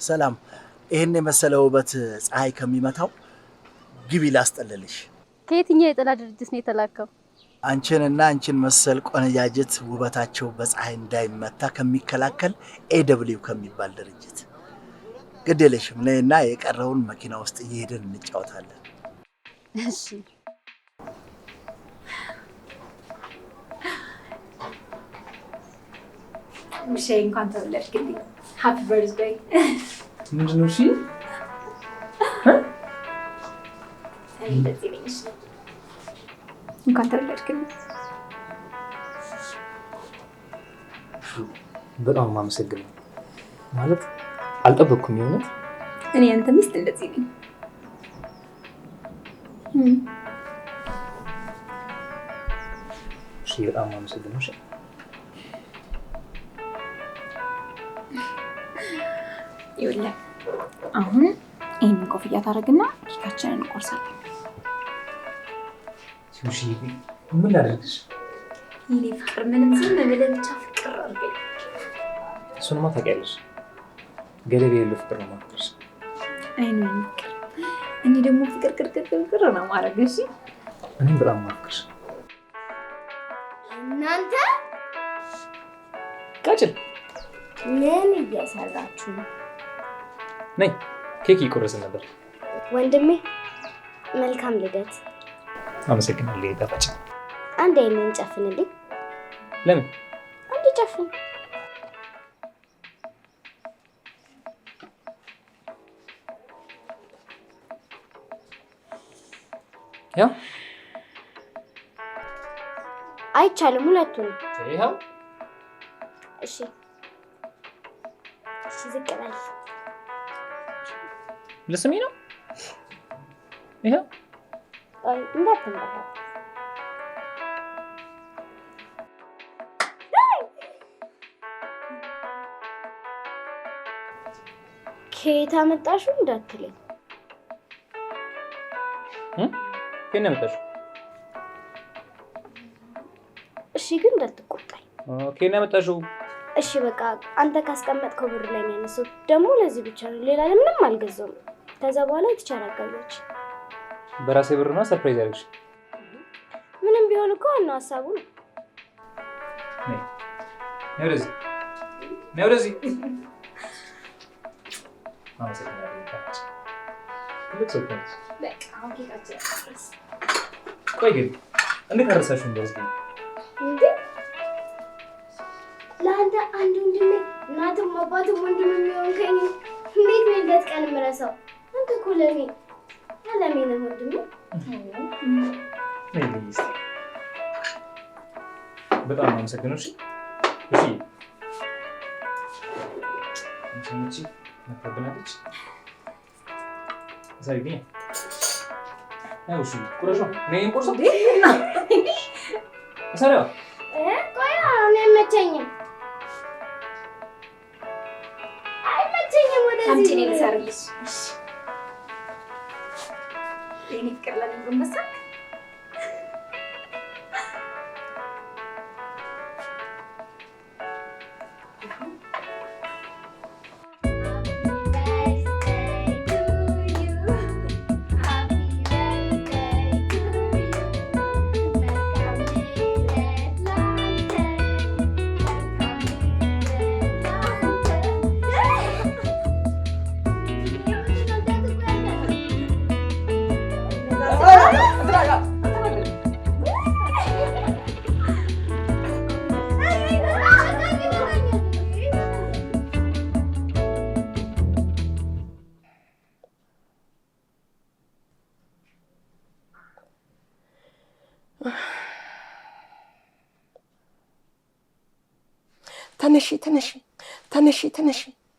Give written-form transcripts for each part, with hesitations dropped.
ሰላም ይሄን የመሰለ ውበት ፀሐይ ከሚመታው ግቢ ላስጠልልሽ። ከየትኛው የጥላ ድርጅት ነው የተላከው? አንቺንና አንቺን መሰል ቆነጃጅት ውበታቸው በፀሐይ እንዳይመታ ከሚከላከል ኤደብሊው ከሚባል ድርጅት። ግዴለሽም ነይና የቀረውን መኪና ውስጥ እየሄድን እንጫወታለን። እሺ። ምሽ እንኳን ተወለድክልኝ። ሃፒ በርዝዴይ። ምንድን ነው? እሺ እኔ እንደዚህ ነኝ። እሺ እንኳን ተወለድክልኝ። በጣም የማመሰግነው ማለት አልጠበቅኩም። የሆነት እኔ አንተ ሚስት እንደዚህ ነኝ። እሺ በጣም የማመሰግነው። እሺ ይኸውልህ አሁን ይሄንን ኮፍያ ታደርግና ኬካችንን እንቆርሳለን። እሺ ምን ላድርግሽ? የኔ ፍቅር ምንም ዝም ብለህ ብቻ ፍቅር አድርገኝ። እሱንማ ታውቂያለሽ፣ ገደብ የሌለው ፍቅር ነው የማፈቅርሽ። አይ ነው ፍቅር። እኔ ደግሞ ፍቅር ቅርቅር ነው የማደርግ። እሺ እኔም በጣም የማፈቅርሽ። እናንተ ቃጭል ምን እየሰራችሁ ነው? ነይ ኬክ እየቆረስን ነበር። ወንድሜ መልካም ልደት። አመሰግናለሁ። ጣፋጭ አንድ አይኔን ጨፍንልኝ። ለምን? አንድ ጨፍን። ያው አይቻልም ሁለቱን። ያው እሺ ዝቅ በል። ልስሚ ነው ይሄው እንዳትንበራ። ከየት አመጣሽው እንዳትለኝ። ከየት አመጣሽው? እሺ ግን እንዳትቆጣኝ። ከየት አመጣሽው? እሺ በቃ አንተ ካስቀመጥከው ብር ላይ ነው ያነሳው። ደግሞ ለዚህ ብቻ ነው፣ ሌላ ምንም አልገዛውም። ከዛ በኋላ የተቻላጋለች በራሴ ብር ነው ሰርፕራይዝ ያደርግሽ። ምንም ቢሆን እኮ ዋናው ሀሳቡ ነው። ነይ ወደዚህ። ቆይ ግን እንዴት አረሳሽው እንደዚህ? ለአንተ አንድ ወንድሜ እናትም አባትም ወንድም የሚሆንከኝ እንዴት ነው ልደት ቀን የምረሳው? አንተ እኮ ለእኔ አለሜ ነህ ወንድሜ። በጣም አመሰግናለሁ። እሺ እንቺ መከበናለች ዛሬ እሺ ቁረሾ ነኝ ቁርሶ ሰራ ቆይ እኔ አይመቸኝም ወደዚህ አምጪ ነኝ ልሰርልሽ። እሺ የኔ ፍቅር ለኔ ጎንበሳክ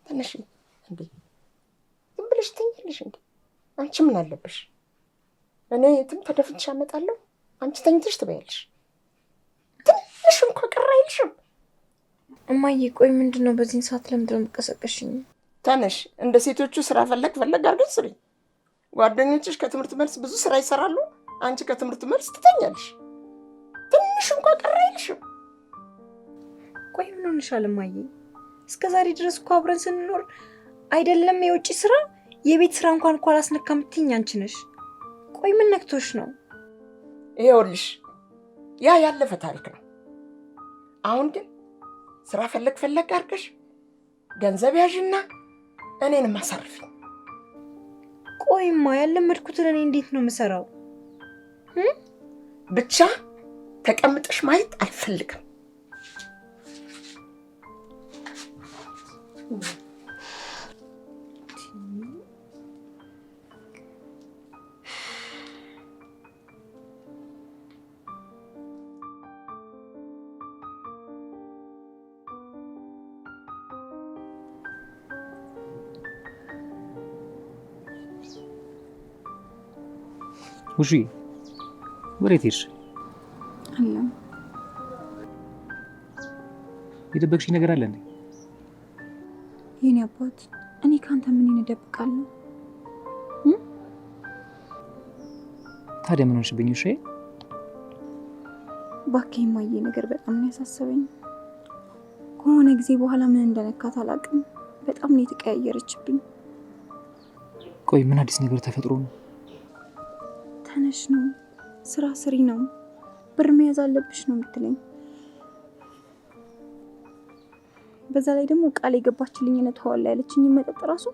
ተነሺ እንዴ! ዝም ብለሽ ትተኛለሽ እንዴ? አንቺ ምን አለብሽ? እኔ የትም ተደፍቼ አመጣለሁ፣ አንቺ ተኝተሽ ትበያለሽ። ትንሽ እንኳን ቅር አይልሽም? እማዬ ቆይ ምንድን ነው በዚህን ሰዓት ለምንድን ነው የምትቀሰቀሽኝ? ተነሽ፣ እንደ ሴቶቹ ስራ ፈለግ አድርገሽ ስሪ። ጓደኞችሽ ከትምህርት መልስ ብዙ ስራ ይሰራሉ፣ አንቺ ከትምህርት መልስ ትተኛለሽ። ትንሽ እንኳን ቅር አይልሽም? ቆይ ምን ሆነሻል እማዬ? እስከ ዛሬ ድረስ እኮ አብረን ስንኖር አይደለም የውጭ ስራ የቤት ስራ እንኳን እኮ አላስነካም እምትይኝ አንቺ ነሽ። ቆይ ምን ነክቶሽ ነው? ይኸውልሽ ያ ያለፈ ታሪክ ነው። አሁን ግን ስራ ፈለግ አድርገሽ ገንዘብ ያዥና እኔንም አሳርፊኝ። ቆይማ ያለመድኩትን እኔ እንዴት ነው የምሰራው? ብቻ ተቀምጠሽ ማየት አልፈልግም። ውሺ ወዴት ሄድሽ? አላ የደበቅሽኝ ነገር አለ እንዴ? የኔ አባት እኔ ካንተ ምን እደብቃለሁ? ታዲያ ምን ሆንሽብኝ? ውሺ እባክህ የማዬ ነገር በጣም ነው ያሳሰበኝ። ከሆነ ጊዜ በኋላ ምን እንደነካት አላውቅም። በጣም ነው የተቀያየረችብኝ። ቆይ ምን አዲስ ነገር ተፈጥሮ ነው? ተነሽ ነው፣ ስራ ስሪ ነው፣ ብር መያዝ አለብሽ ነው የምትለኝ። በዛ ላይ ደግሞ ቃል የገባችልኝ ነው ተዋላ ያለችኝ መጠጥ ራሱ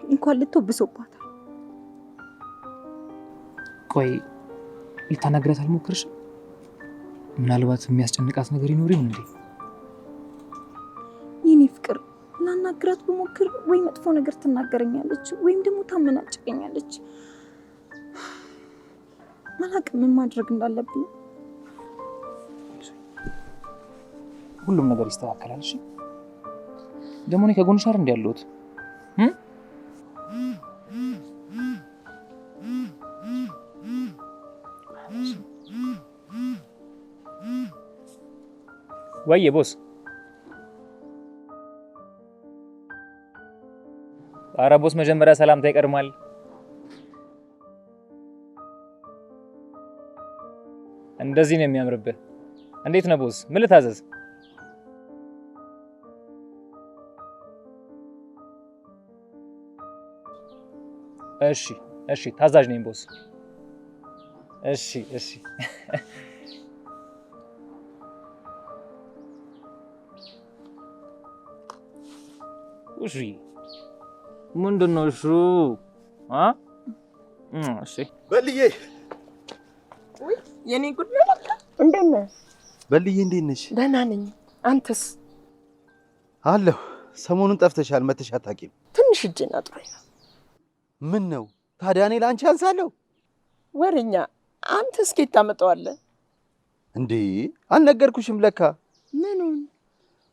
እንኳን ልትወብሶባታል። ቆይ ልታናግራት አልሞክርሽም? ምናልባት የሚያስጨንቃት ነገር ይኖር ይሆን እንዴ? የኔ ፍቅር ላናግራት ብሞክር ወይ መጥፎ ነገር ትናገረኛለች ወይም ደግሞ ታመናጭቀኛለች። አላውቅም ምን ማድረግ እንዳለብኝ። ሁሉም ነገር ይስተካከላል። እሺ ደግሞ እኔ ከጎንሽ አይደል እንደ ያለሁት ወይዬ ቦስ። ኧረ ቦስ መጀመሪያ ሰላምታ ይቀድማል። እንደዚህ ነው የሚያምርብህ። እንዴት ነው ቦስ? ምን ልታዘዝ? እሺ ታዛዥ ነኝ ቦስ። እሺ ምንድነው? እሺ በልዬ የኔ ጉድ ነው። እንዴት ነህ በልዬ? እንዴት ነሽ? ደህና ነኝ። አንተስ? አለሁ። ሰሞኑን ጠፍተሻል፣ መተሽ አታውቂም። ትንሽ እጄን አጥሮኝ ነው። ምን ነው ታዲያ? እኔ ለአንቺ አንሳለሁ? ወሬኛ አንተ እስኪ ታመጣዋለህ እንዴ? አልነገርኩሽም? ለካ ምኑን?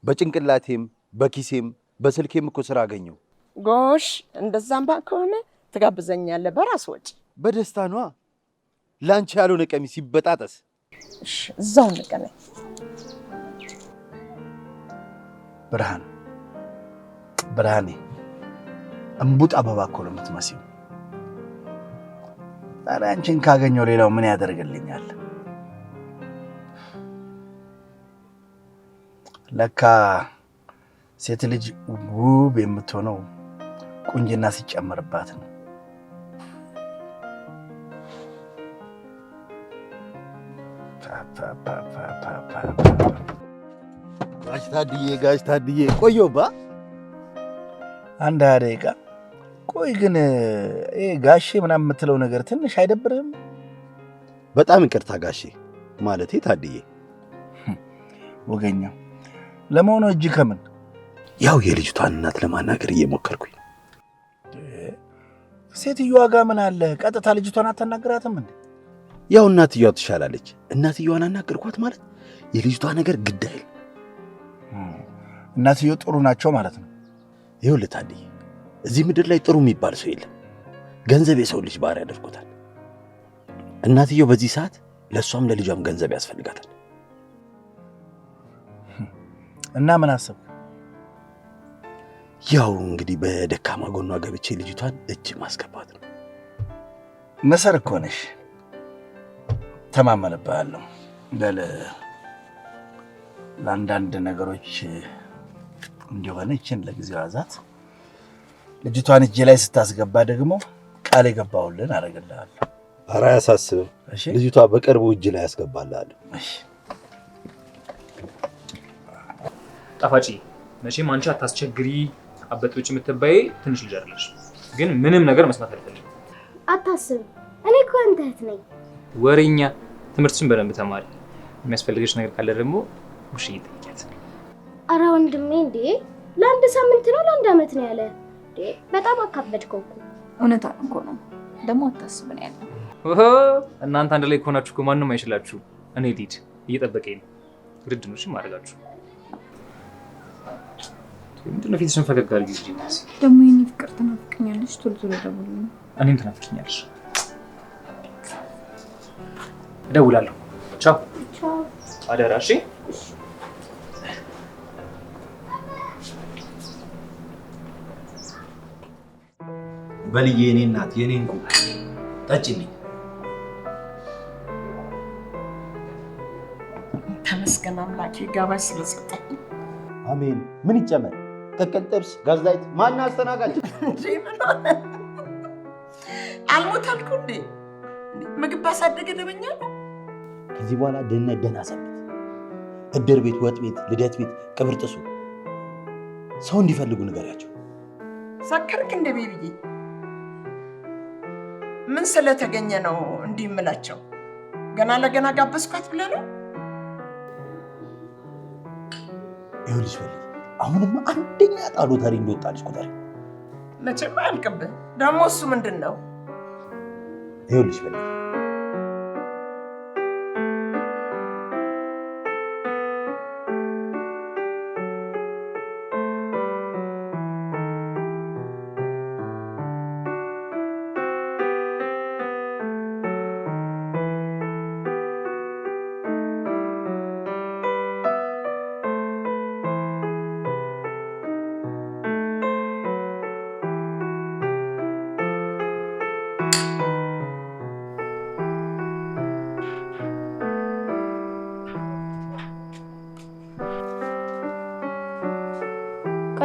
በጭንቅላቴም በኪሴም በስልኬም እኮ ስራ አገኘው። ጎሽ፣ እንደዛም ከሆነ ትጋብዘኛለህ በራስ ወጪ። በደስታ ነዋ። ላንቺ ያልሆነ ቀሚስ ይበጣጠስ። እሺ፣ እዛው እንገናኝ። ብርሃኔ እምቡጥ አበባ እኮ ነው የምትመስለው። ታዲያ አንቺን ካገኘው ሌላው ምን ያደርግልኛል? ለካ ሴት ልጅ ውብ የምትሆነው ቁንጅና ሲጨመርባት ነው። ጋሽ ታድዬ ቆየሁባ። አንድ 20 ደቂቃ ቆይ። ግን ጋሼ ምናምን የምትለው ነገር ትንሽ አይደብርህም? በጣም ይቅርታ ጋሼ፣ ማለቴ ታድዬ። ወገኛው ለመሆኑ እጅ ከምን? ያው የልጅቷን እናት ለማናገር እየሞከርኩኝ። ሴትዮዋ ጋር ምን አለ? ቀጥታ ልጅቷን አታናግራትም እንዴ? ያው እናትየዋ ትሻላለች። እናትየዋን አናገርኳት ማለት የልጅቷ ነገር ግድ አይል። እናትየው ጥሩ ናቸው ማለት ነው? ይኸውልህ ታድዬ፣ እዚህ ምድር ላይ ጥሩ የሚባል ሰው የለም። ገንዘብ የሰው ልጅ ባሪያ ያደርጎታል። እናትየው በዚህ ሰዓት ለእሷም ለልጇም ገንዘብ ያስፈልጋታል። እና ምን አሰብክ? ያው እንግዲህ በደካማ ጎኗ ገብቼ ልጅቷን እጅ ማስገባት ነው። መሰር እኮ ነሽ፣ ተማመንብሃለሁ። በል ለአንዳንድ ነገሮች እንዲሆነችን ለጊዜው አዛት። ልጅቷን እጄ ላይ ስታስገባ ደግሞ ቃል የገባሁልን አደርግልሃለሁ። ኧረ አያሳስብም። ልጅቷ በቅርቡ እጅ ላይ ያስገባልሃለሁ። እሺ ጣፋጭ፣ መቼም አንቺ አታስቸግሪ አበጥብጭ የምትባይ ትንሽ ልጅ አይደለሽ። ግን ምንም ነገር መስማት አልፈልግም። አታስብ፣ እኔ እኮ አንተ እህት ነኝ። ወሬኛ፣ ትምህርትሽን በደንብ ተማሪ። የሚያስፈልግሽ ነገር ካለ ደግሞ ውሽ ይጠይቂያት። ኧረ ወንድሜ እንዴ፣ ለአንድ ሳምንት ነው ለአንድ ዓመት ነው ያለ? በጣም አካበድከው እኮ። እውነታን እኮ ነው። ደግሞ አታስብ ነው ያለው። እናንተ አንድ ላይ ከሆናችሁ እኮ ማንም አይችላችሁ። እኔ ልሂድ፣ እየጠበቀኝ ነው። ግድ ነው እሺ ማድረጋችሁ። ምንድን ነው ፊትሽን ፈገግ አድርጊ እንጂ። ደግሞ የኔ ፍቅር ትናፍቀኛለሽ። ቶሎ ቶሎ ደውልልኝ። እኔም ትናፍቀኛለሽ። እደውላለሁ። ቻው ቻው። አደራ እሺ። በልዬ፣ የኔ እናት፣ የኔ እንቁ ጠጪልኝ። ተመስገን አምላኬ ጋባዥ ስለሰጠኝ። አሜን። ምን ይጨመር? ቅቅል፣ ጥብስ፣ ጋዝ ላይት። ማን አስተናጋጅ? አልሞት አልኩ እንዴ? ምግብ ባሳደገ ደበኛ ነው። ከዚህ በኋላ ድህነት ደህና ሰንበት። እድር ቤት፣ ወጥ ቤት፣ ልደት ቤት፣ ቅብር ጥሱ ሰው እንዲፈልጉ ንገሪያቸው። ሰከርክ እንደ ቤቢዬ? ምን ስለተገኘ ነው እንዲህ የምላቸው? ገና ለገና ጋበዝኳት ብለህ ነው? ይኸውልሽ በልዬ፣ አሁንማ አንደኛ ጣሉ ተሪ እንደወጣልሽ ቁጠሪ። መቼም አያልቅብህ። ደግሞ እሱ ምንድን ነው? ይኸውልሽ በልዬ፣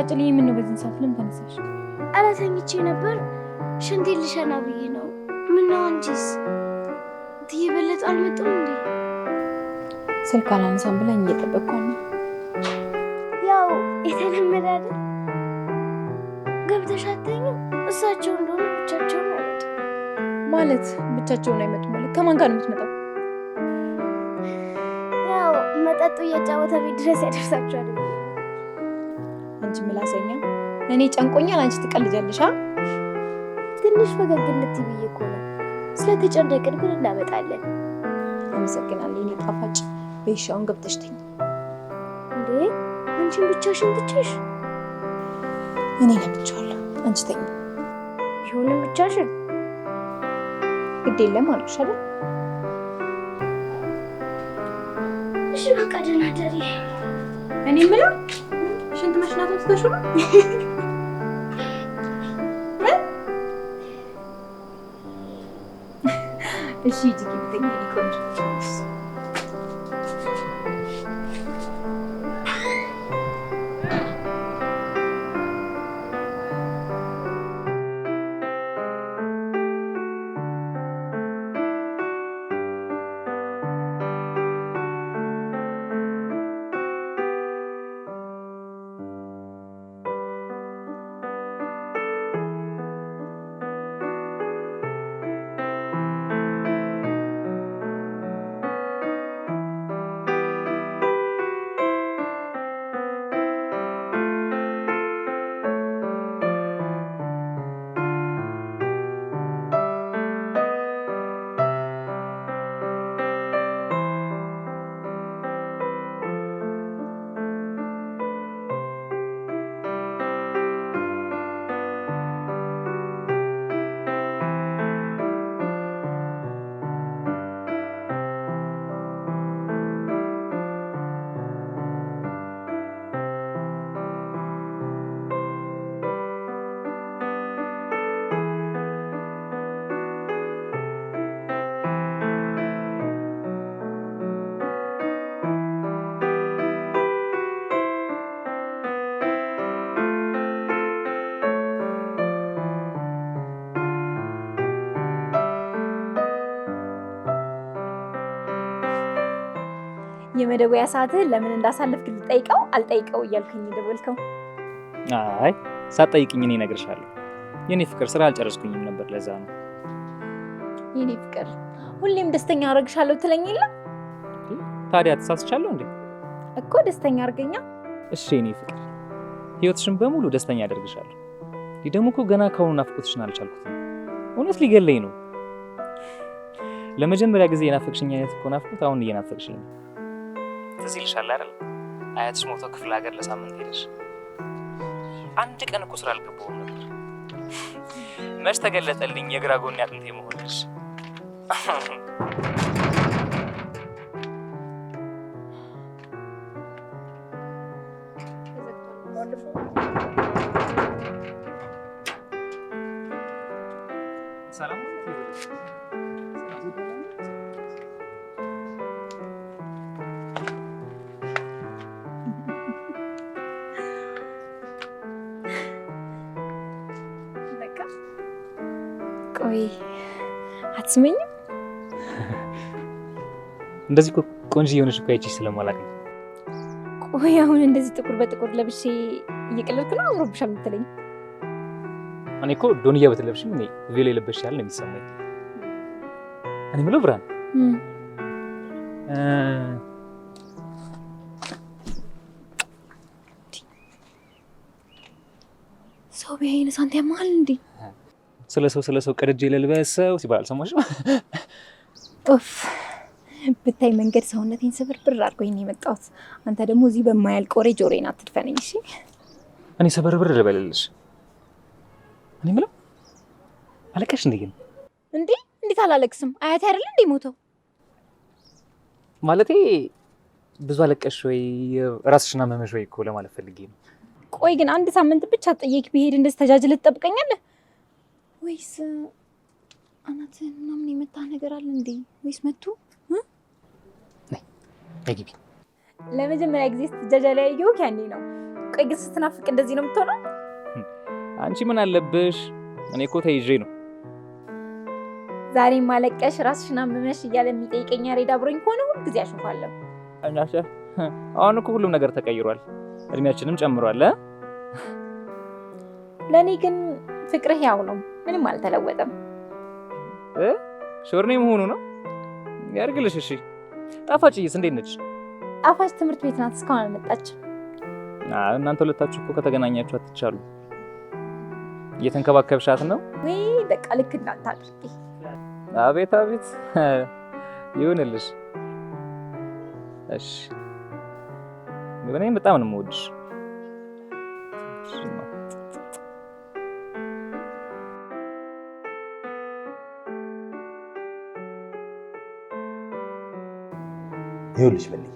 ቃጭልኝ ምን ነው በዚህ ሰዓት ለምን ተነሳሽ? ኧረ ተኝቼ ነበር ሽንቴን ልሸና ብዬ ነው። ምን ነው አንቺስ? እትዬ በለጠ አልመጡም እንዴ? ስልክ አላነሳም ብለኝ እየጠበቅኩ ነው። ያው የተለመደ አይደል? ገብተሽ አትተኝም? እሳቸው እንደሆነ ብቻቸውን አይመጡም ማለት ብቻቸውን አይመጡም ማለት ከማን ጋር ነው የምትመጣው? ያው መጠጡ እየጫወተ ቤት ድረስ ያደርሳቸዋል። አንቺ ምላሰኛ፣ እኔ ጨንቆኛል፣ አንቺ ትቀልጃለሽ። ትንሽ ፈገግ እንድትይ ብዬ እኮ ነው። ስለተጨነቅን ግን እናመጣለን። አመሰግናለሁ የኔ ጣፋጭ። በይሻውን ገብተሽ ተኝ። እንዴ አንቺን ብቻሽን ትችሽ? እኔ ለምቻለሁ፣ አንቺ ተኝ። ቢሆንም ብቻሽን ግድ የለም አልኩሽ አይደል? እሺ በቃ ደህና ደሪ። እኔ የምለው ሽንት መሽናቱን ትተሽው ነው? እሺ ሂጂ ተኝ። ቆንጆ የመደወያ ሰዓትህን ለምን እንዳሳለፍክ ልጠይቀው አልጠይቀው እያልኩኝ ደወልከው? አይ ሳትጠይቅኝ እኔ እነግርሻለሁ። የኔ ፍቅር ስራ አልጨረስኩኝም ነበር፣ ለዛ ነው። የኔ ፍቅር ሁሌም ደስተኛ አደርግሻለሁ ትለኝ የለ? ታዲያ ተሳስቻለሁ እንዴ? እኮ ደስተኛ አድርገኛ። እሺ የኔ ፍቅር ህይወትሽን በሙሉ ደስተኛ አደርግሻለሁ። ደግሞ እኮ ገና ከሆነ ናፍቆትሽን አልቻልኩትም። እውነት ሊገለኝ ነው። ለመጀመሪያ ጊዜ የናፈቅሽኝ አይነት እኮ ናፍቆት አሁን እየናፈቅሽኝ ነው። ትዝ ይልሻል አይደል? አያትሽ ሞተው ክፍለ ሀገር ለሳምንት ሄደሽ አንድ ቀን እኮ ስራ አልገባሁም ነበር። መች ተገለጠልኝ የግራ ጎኔ አጥንቴ መሆንሽ። ሰላም ቆይ አትስመኝም? እንደዚህ ቆንጆ የሆነሽ እኮ አይቼሽ ስለማላውቅ። ቆይ አሁን እንደዚህ ጥቁር በጥቁር ለብሼ እየቀለድክ ነው አምሮብሻል የምትለኝ? እኔ እኮ ዶንያ በተለብሽም እኔ ቬሎ የለበሽ ያለ ነው የሚሰማኝ። እኔ የምለው ብርሃን ሰው ቢያይን ሳንተ ያማል እንዴ? ስለ ሰው ቀድጄ ለልበሰው ሲባል አልሰማሽም? ኦፍ ብታይ መንገድ ሰውነቴን ስብርብር አድርጎኝ ነው የመጣሁት። አንተ ደግሞ እዚህ በማያልቅ ወሬ ጆሮዬን አትድፈነኝ እሺ? እኔ ሰበርብር ልበልልሽ። እኔ የምለው አለቀሽ እንዴ? ግን እንዴት አላለቅስም? አያቴ አይደል እንዴ ሞተው? ማለቴ ብዙ አለቀሽ ወይ ራስሽና መመሽ ወይ እኮ ለማለት ፈልጌ ነው። ቆይ ግን አንድ ሳምንት ብቻ ጠየቅ ቢሄድ እንደዚህ ተጃጅለህ ትጠብቀኛለህ? ወይስ አናትህን ምናምን የመታ ነገር አለ እንዴ? ወይስ መቱ? ነይ ግቢ። ለመጀመሪያ ጊዜ ስትጃጃ ላይ ያየሁት ያኔ ነው። ቆይ ግን ስትናፍቅ እንደዚህ ነው የምትሆነው? አንቺ ምን አለብሽ? እኔ እኮ ተይዤ ነው። ዛሬ ማለቀሽ ራስሽን አመመሽ እያለ የሚጠይቀኝ ያሬድ አብሮኝ ከሆነ ሁሉ ጊዜ አሽፋለሁ። እናሽ አሁን እኮ ሁሉም ነገር ተቀይሯል፣ እድሜያችንም ጨምሯል። ለኔ ግን ፍቅርህ ያው ነው፣ ምንም አልተለወጠም። ሾርኔ መሆኑ ነው ያርግልሽ። እሺ ጣፋጭዬስ እንዴት ነች? ጣፋጭ ትምህርት ቤት ናት፣ እስካሁን አልመጣችም። እናንተ ሁለታችሁ እኮ ከተገናኛችሁ አትቻሉ። እየተንከባከብሻት ነው ወይ? በቃ ልክ እንዳንተ አድርጊ። አቤት አቤት ይሁንልሽ። እሺ እኔም በጣም ነው የምወድሽ። ይኸውልሽ በልዬ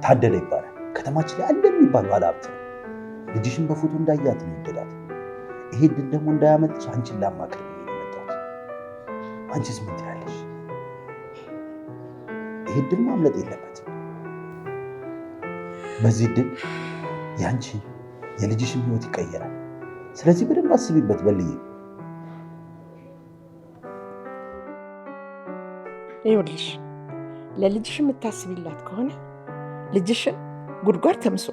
ታደለ ይባላል። ከተማችን ላይ አለ የሚባል ባለሀብት ነው። ልጅሽን በፎቶ እንዳያት ነው ይወደዳት። ይሄ ድል ደግሞ እንዳያመልጥሽ አንቺን ላማክር ነው የመጣሁት። አንቺስ ምን ትላለሽ? ይሄ ድል ማምለጥ የለበትም። በዚህ ድል ያንቺ የልጅሽን ህይወት ይቀየራል። ስለዚህ በደንብ አስቢበት በልዬ። ይኸውልሽ ለልጅሽ የምታስቢላት ከሆነ ልጅሽን ጉድጓድ ተምሶ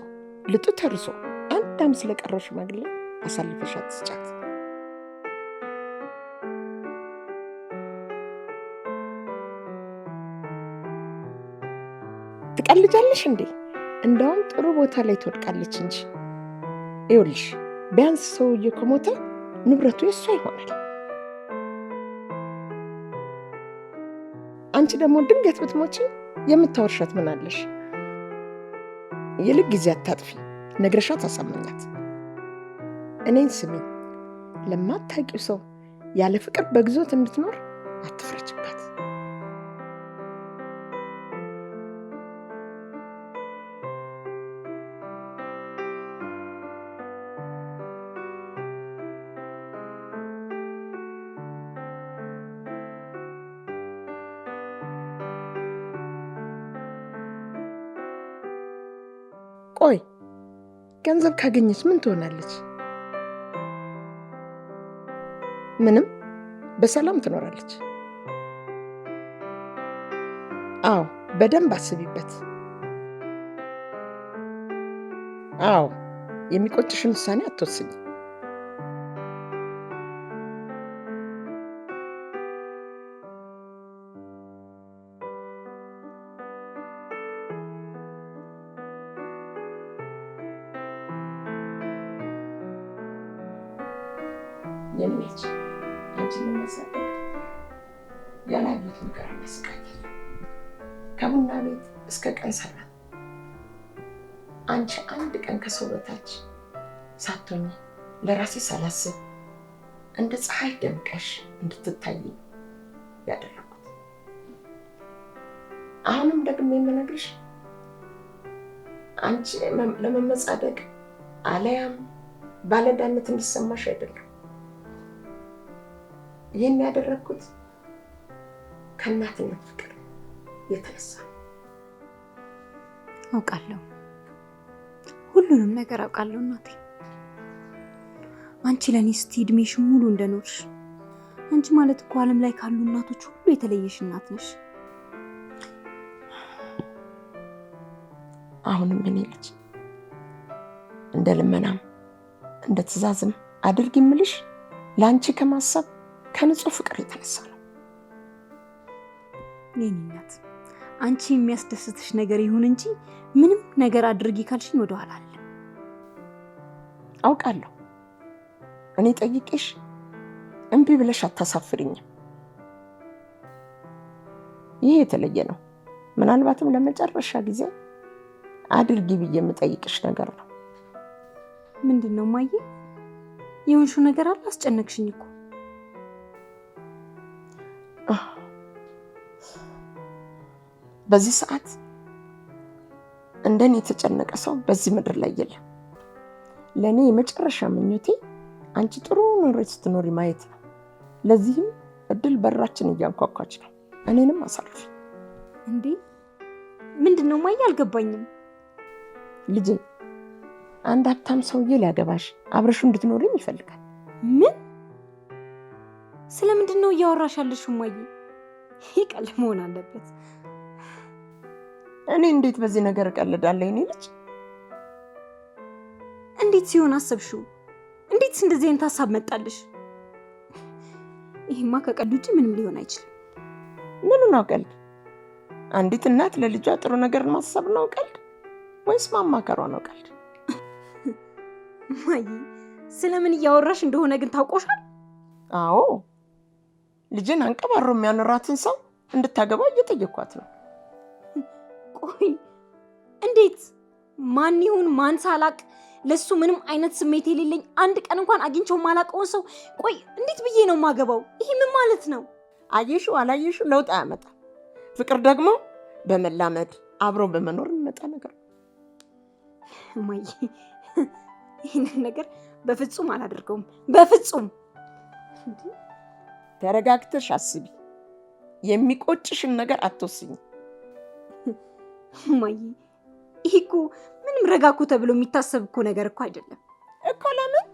ልጡ ተርሶ አንድ ዓመት ስለቀረው ሽማግሌ አሳልፈሽ አትስጫት። ትቀልጃለሽ እንዴ? እንደውም ጥሩ ቦታ ላይ ትወድቃለች እንጂ። ይኸውልሽ ቢያንስ ሰውዬ ከሞተ ንብረቱ የሷ ይሆናል። አንቺ ደግሞ ድንገት ብትሞቺ የምታወርሻት ምን አለሽ? ይልቅ ጊዜ አታጥፊ፣ ነግረሻት አሳመኛት። እኔን ስሚ፣ ለማታውቂው ሰው ያለ ፍቅር በግዞት እንድትኖር አትፍረጅባት። ቆይ ገንዘብ ካገኘች ምን ትሆናለች? ምንም፣ በሰላም ትኖራለች። አዎ በደንብ አስቢበት። አዎ የሚቆጭሽን ውሳኔ አትወስኝ። የኔች አንቺ ምን መሰለሽ ያላየሁት ነገር መስቀል ከቡና ቤት እስከ ቀን ሰራ አንቺ አንድ ቀን ከሰው በታች ሳትሆኚ ለራሴ ሳላስብ እንደ ፀሐይ ደምቀሽ እንድትታይ ያደረኩት። አሁንም ደግሞ የምነግርሽ አንቺ ለመመጻደቅ አለያም ባለዳነት እንዲሰማሽ አይደለም። ይህን ያደረኩት ከእናትነት ፍቅር የተነሳ አውቃለሁ። ሁሉንም ነገር አውቃለሁ እናቴ። አንቺ ለኔ እስቲ እድሜሽን ሙሉ እንደኖርሽ፣ አንቺ ማለት እኮ ዓለም ላይ ካሉ እናቶች ሁሉ የተለየሽ እናት ነሽ። አሁንም እኔ ልጅ እንደ ልመናም እንደ ትእዛዝም አድርጊ የምልሽ ለአንቺ ከማሰብ ከንጹህ ፍቅር የተነሳ ነው። የኔ እናት አንቺ የሚያስደስትሽ ነገር ይሁን እንጂ ምንም ነገር አድርጊ ካልሽኝ ወደ ኋላ አለ። አውቃለሁ። እኔ ጠይቄሽ እምቢ ብለሽ አታሳፍሪኝም። ይሄ የተለየ ነው። ምናልባትም ለመጨረሻ ጊዜ አድርጊ ብዬ የምጠይቅሽ ነገር ነው። ምንድነው ማየ? የሆንሽው ነገር አለ? አስጨነቅሽኝ እኮ። በዚህ ሰዓት እንደኔ የተጨነቀ ሰው በዚህ ምድር ላይ የለም። ለኔ የመጨረሻ ምኞቴ አንቺ ጥሩ ኑሮ ስትኖሪ ማየት ነው። ለዚህም እድል በራችን እያንኳኳች ነው። እኔንም አሳልፊ። እንዴ ምንድነው ማየ? አልገባኝም። ልጄ አንድ ሀብታም ሰውዬ ሊያገባሽ አብረሹ እንድትኖሪም ይፈልጋል። ምን? ስለምንድን ነው እያወራሽ ያለሽው ማየ? ይህ ቀልድ መሆን አለበት። እኔ እንዴት በዚህ ነገር እቀልዳለሁ? እኔ ልጅ እንዴት ሲሆን አሰብሽው? እንዴትስ እንደዚህ አይነት ሀሳብ መጣልሽ? ይሄማ ከቀልድ ውጭ ምንም ሊሆን አይችልም። ምኑ ነው ቀልድ? አንዲት እናት ለልጇ ጥሩ ነገር ማሰብ ነው ቀልድ ወይስ ማማከሯ ነው ቀልድ? ማየ ስለምን እያወራሽ እንደሆነ ግን ታውቆሻል? አዎ ልጅን አንቀባሮ የሚያኖራትን ሰው እንድታገባ እየጠየኳት ነው። ቆይ እንዴት? ማን ይሁን ማን ሳላቅ ለሱ ምንም አይነት ስሜት የሌለኝ አንድ ቀን እንኳን አግኝቼው ማላቀውን ሰው ቆይ እንዴት ብዬ ነው ማገባው? ይሄ ምን ማለት ነው? አየሽው አላየሽው ለውጥ አያመጣም። ፍቅር ደግሞ በመላመድ አብሮ በመኖር የሚመጣ ነገር ነው። ማየ ይህንን ነገር በፍጹም አላደርገውም። በፍጹም። ተረጋግተሽ አስቢ። የሚቆጭሽን ነገር አትወስኝ። ማየ ይሄ እኮ ምንም ረጋኩ ተብሎ የሚታሰብ እኮ ነገር እኮ አይደለም እኮ። ለምን?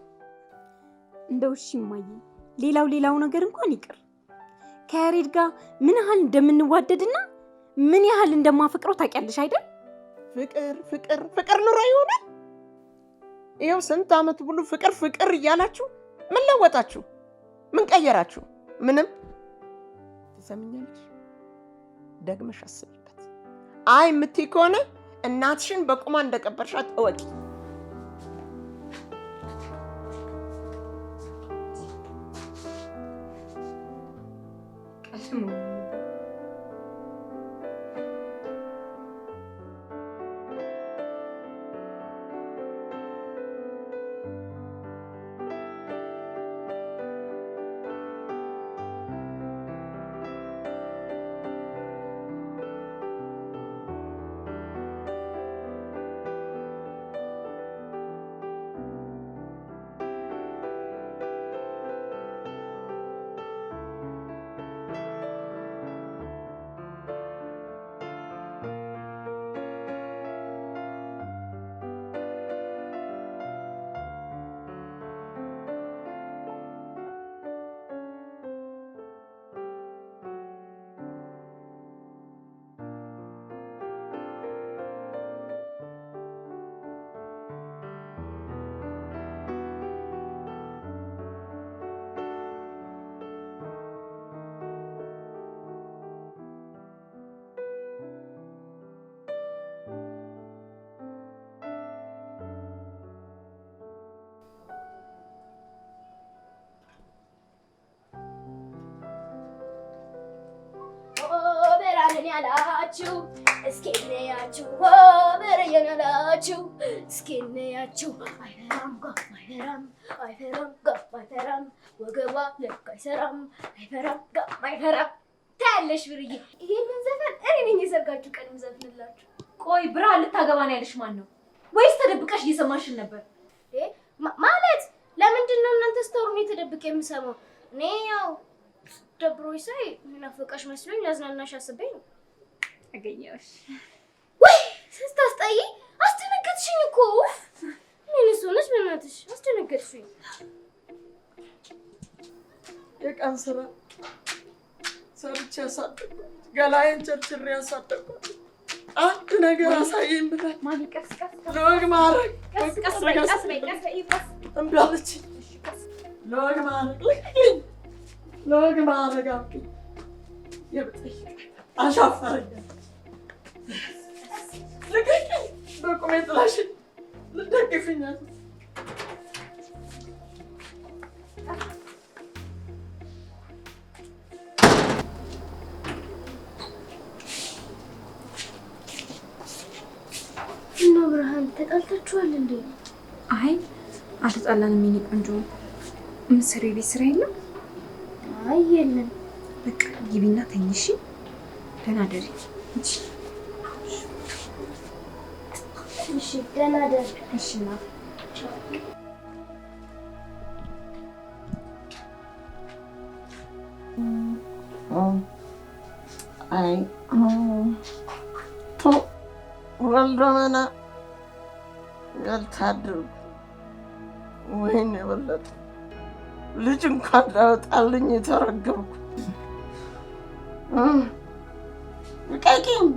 እንደው እሺ ማየ ሌላው ነገር እንኳን ይቅር። ከያሬድ ጋር ምን ያህል እንደምንዋደድና ምን ያህል እንደማፈቅረው ታውቂያለሽ አይደል? ፍቅር ኑሮ ይሆናል። ይኸው ስንት ዓመት ሙሉ ፍቅር እያላችሁ ምን ለወጣችሁ? ምን ቀየራችሁ? ምንም። ትሰምኛለሽ? ደግመሽ አስቢበት። አይ የምትይ ከሆነ እናትሽን በቁማ እንደቀበርሻት እወቂ። ያላችሁ እስኪ ነያችሁ በረየን ያላችሁ እስኪ ነያችሁ አይፈራም አይፈራም ወገቧ ልክ አይሰራም አይፈራም ታያለሽ ብርዬ። ይሄንን ዘፈን እኔ ነኝ የሰርጋችሁ ቀን የምዘፍንላችሁ። ቆይ ብርሃን ልታገባ ነው ያለሽ ማን ነው? ወይስ ተደብቀሽ እየሰማሽን ነበር? ማለት ለምንድን ነው እናንተ ስታወሩ እኔ ተደብቄ የምሰማው? እኔ ያው ደብሮኝ ሳይ ናፈቀሽ መስሎኝ ላዝናናሽ አስቤ ነው። አገኘሁሽ። ወይ ስታስጠይ አስደነገጥሽኝ እኮ። ምንስ ሆነሽ? በእናትሽ አስደነገጥሽኝ። የቀን ስራ ሰርቼ ያሳደግኩት ገላዬን ቸርችሬ ያሳደግኩት አንድ ነገር አሳየኝ ብለህ ማሚ ቀስ ለወግ ማድረግ ቀስ እምቢ አለችኝ። ለወግ ማድረግ አልኩኝ። አሻፈረኝ። ልቀቂኝ። በቁሜ ጥላሽኝ ልትደግፊኛል። እና ብርሃን ተጣልታችኋል እንዴ? አይ አልተጣላንም የኔ ቆንጆ። ምስር ቤት ስራ የለም? አይ የለም። በቃ ግቢና ተኝ እሺ። ደህና ደሪ። እሺ ደህና ደሪ። እሺ ና አይ ወልዶ መና ያልታደርኩ ወይኔ በለጠ ልጅ እንኳን ላወጣልኝ የተረገምኩ ልቀቂኝ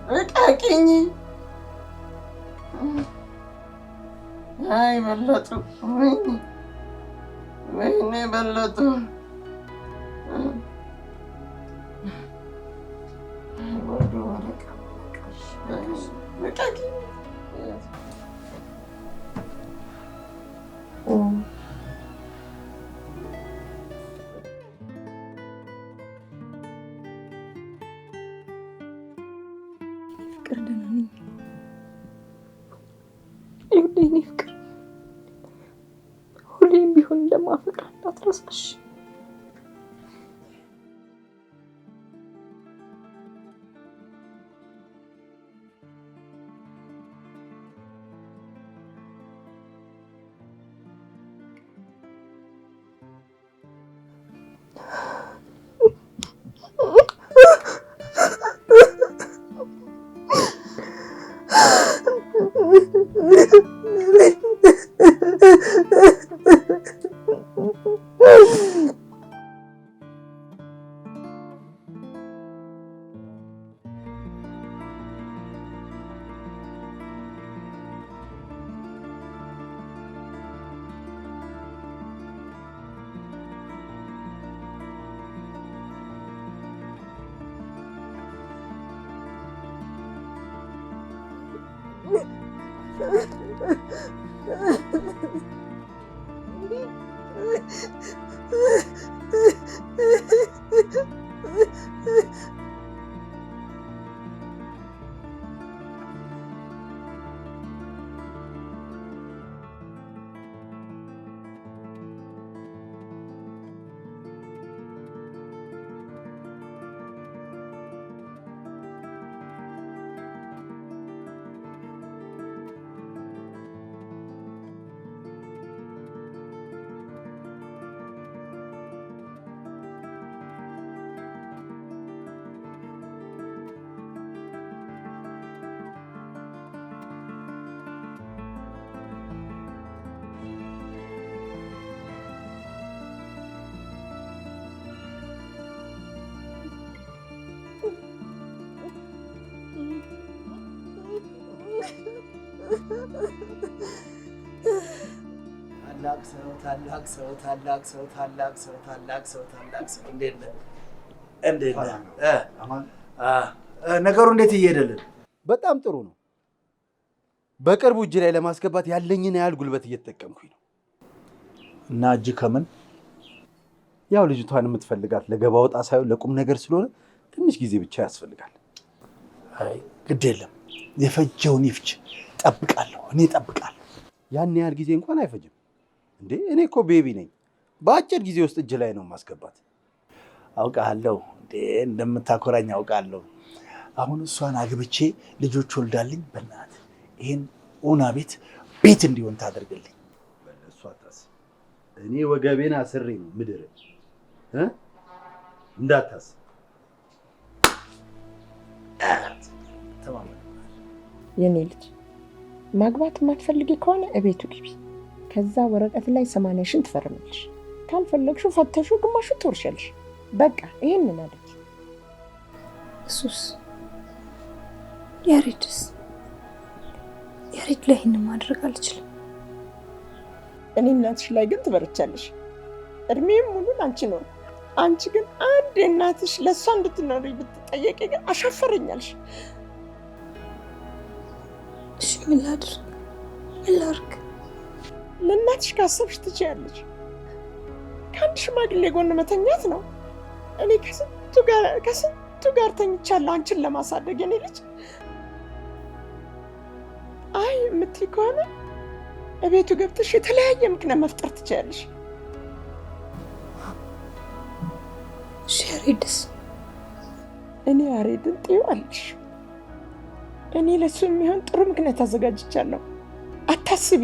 ልቀቂኝ። አይ በለጡ ወይኔ በለጡ ወዶ ወረቀ ልቀቂኝ። ፍቅር ደህና ነኝ። ይኸውልህ የእኔ ፍቅር ሁሌም ቢሆን እንደማፈቅር እንዳትረሳሽ። ታላቅ ሰው እንዴት ነህ? ነገሩ እንዴት እየሄደልን? በጣም ጥሩ ነው። በቅርቡ እጅ ላይ ለማስገባት ያለኝን ያህል ጉልበት እየተጠቀምኩኝ ነው። እና እጅ ከምን ያው ልጅቷን የምትፈልጋት ለገባ ወጣ ሳይሆን ለቁም ነገር ስለሆነ ትንሽ ጊዜ ብቻ ያስፈልጋል። አይ ግድ የለም የፈጀውን ይፍጅ። ጠብቃለሁ፣ እኔ ጠብቃለሁ። ያን ያህል ጊዜ እንኳን አይፈጅም እንዴ። እኔ እኮ ቤቢ ነኝ። በአጭር ጊዜ ውስጥ እጅ ላይ ነው ማስገባት። አውቃለሁ እንዴ እንደምታኮራኝ አውቃለሁ። አሁን እሷን አግብቼ ልጆች ወልዳልኝ በእናትህ ይሄን ኡና ቤት እንዲሆን ታደርግልኝ። በእሱ አታስብ። እኔ ወገቤን አስሬ ነው ምድር እንዳታስብ። የኔ ልጅ ማግባት የማትፈልጊ ከሆነ እቤቱ ግቢ። ከዛ ወረቀት ላይ 80,000 ትፈርምልሽ። ካልፈለግሽው ፈተሹ ግማሹ ትወርሻለሽ። በቃ ይሄንን አድርጊ። እሱስ ያሬድስ? ያሬድ ላይ ይሄንን ማድረግ አልችልም። እኔ እናትሽ ላይ ግን ትበረቻለሽ። እድሜም ሙሉ አንቺ ነው። አንቺ ግን አንድ እናትሽ ለእሷ እንድትኖሪ ብትጠየቂ ግን አሻፈረኛልሽ። እሺ ምን ላድርግ? ምን ላድርግ? ለእናትሽ ካሰብሽ ትችያለሽ። ከአንድ ሽማግሌ ጎን መተኛት ነው። እኔ ከስንቱ ጋር ተኝቻለሁ አንቺን ለማሳደግ የኔ ልጅ። አይ የምትይ ከሆነ እቤቱ ገብተሽ የተለያየ ምክንያት መፍጠር ትችያለሽ። እሺ ያሬድስ? እኔ ያሬድን ጥዩ አለሽ። እኔ ለሱ የሚሆን ጥሩ ምክንያት አዘጋጅቻለሁ። አታስቢ።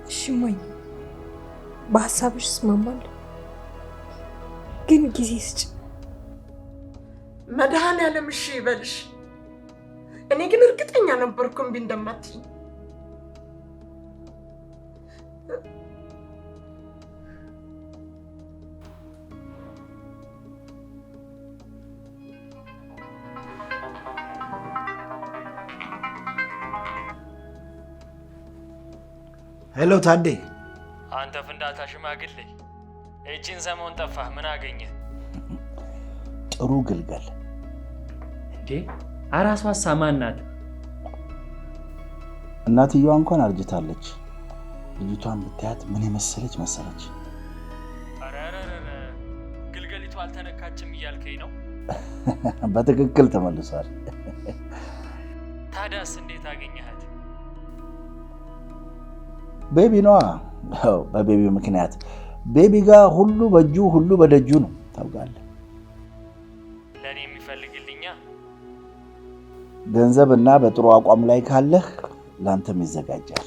እሺ እማዬ፣ በሀሳብሽ እስማማለሁ፣ ግን ጊዜ ስጭ። መድኃኔዓለም እሺ ይበልሽ። እኔ ግን እርግጠኛ ነበርኩ እምቢ እንደማትይኝ። ሄሎ ታዴ። አንተ ፍንዳታ ሽማግሌ፣ እቺን ሰሞን ጠፋህ፣ ምን አገኘ? ጥሩ ግልገል እንዴ አራሷ ማን ናት? እናትየዋ እንኳን አርጅታለች። ልጅቷን ብታያት ምን የመሰለች መሰለች። አረረረ ግልገሊቱ አልተነካችም እያልከኝ ነው? በትክክል ተመልሷል። ታዲያስ እንዴት አገኘሃት? ቤቢ ነዋ። በቤቢ ምክንያት ቤቢ ጋር ሁሉ በእጁ ሁሉ በደጁ ነው። ታውቃለህ። ለእኔ የሚፈልግልኛ ገንዘብና በጥሩ አቋም ላይ ካለህ ላንተም ይዘጋጃል።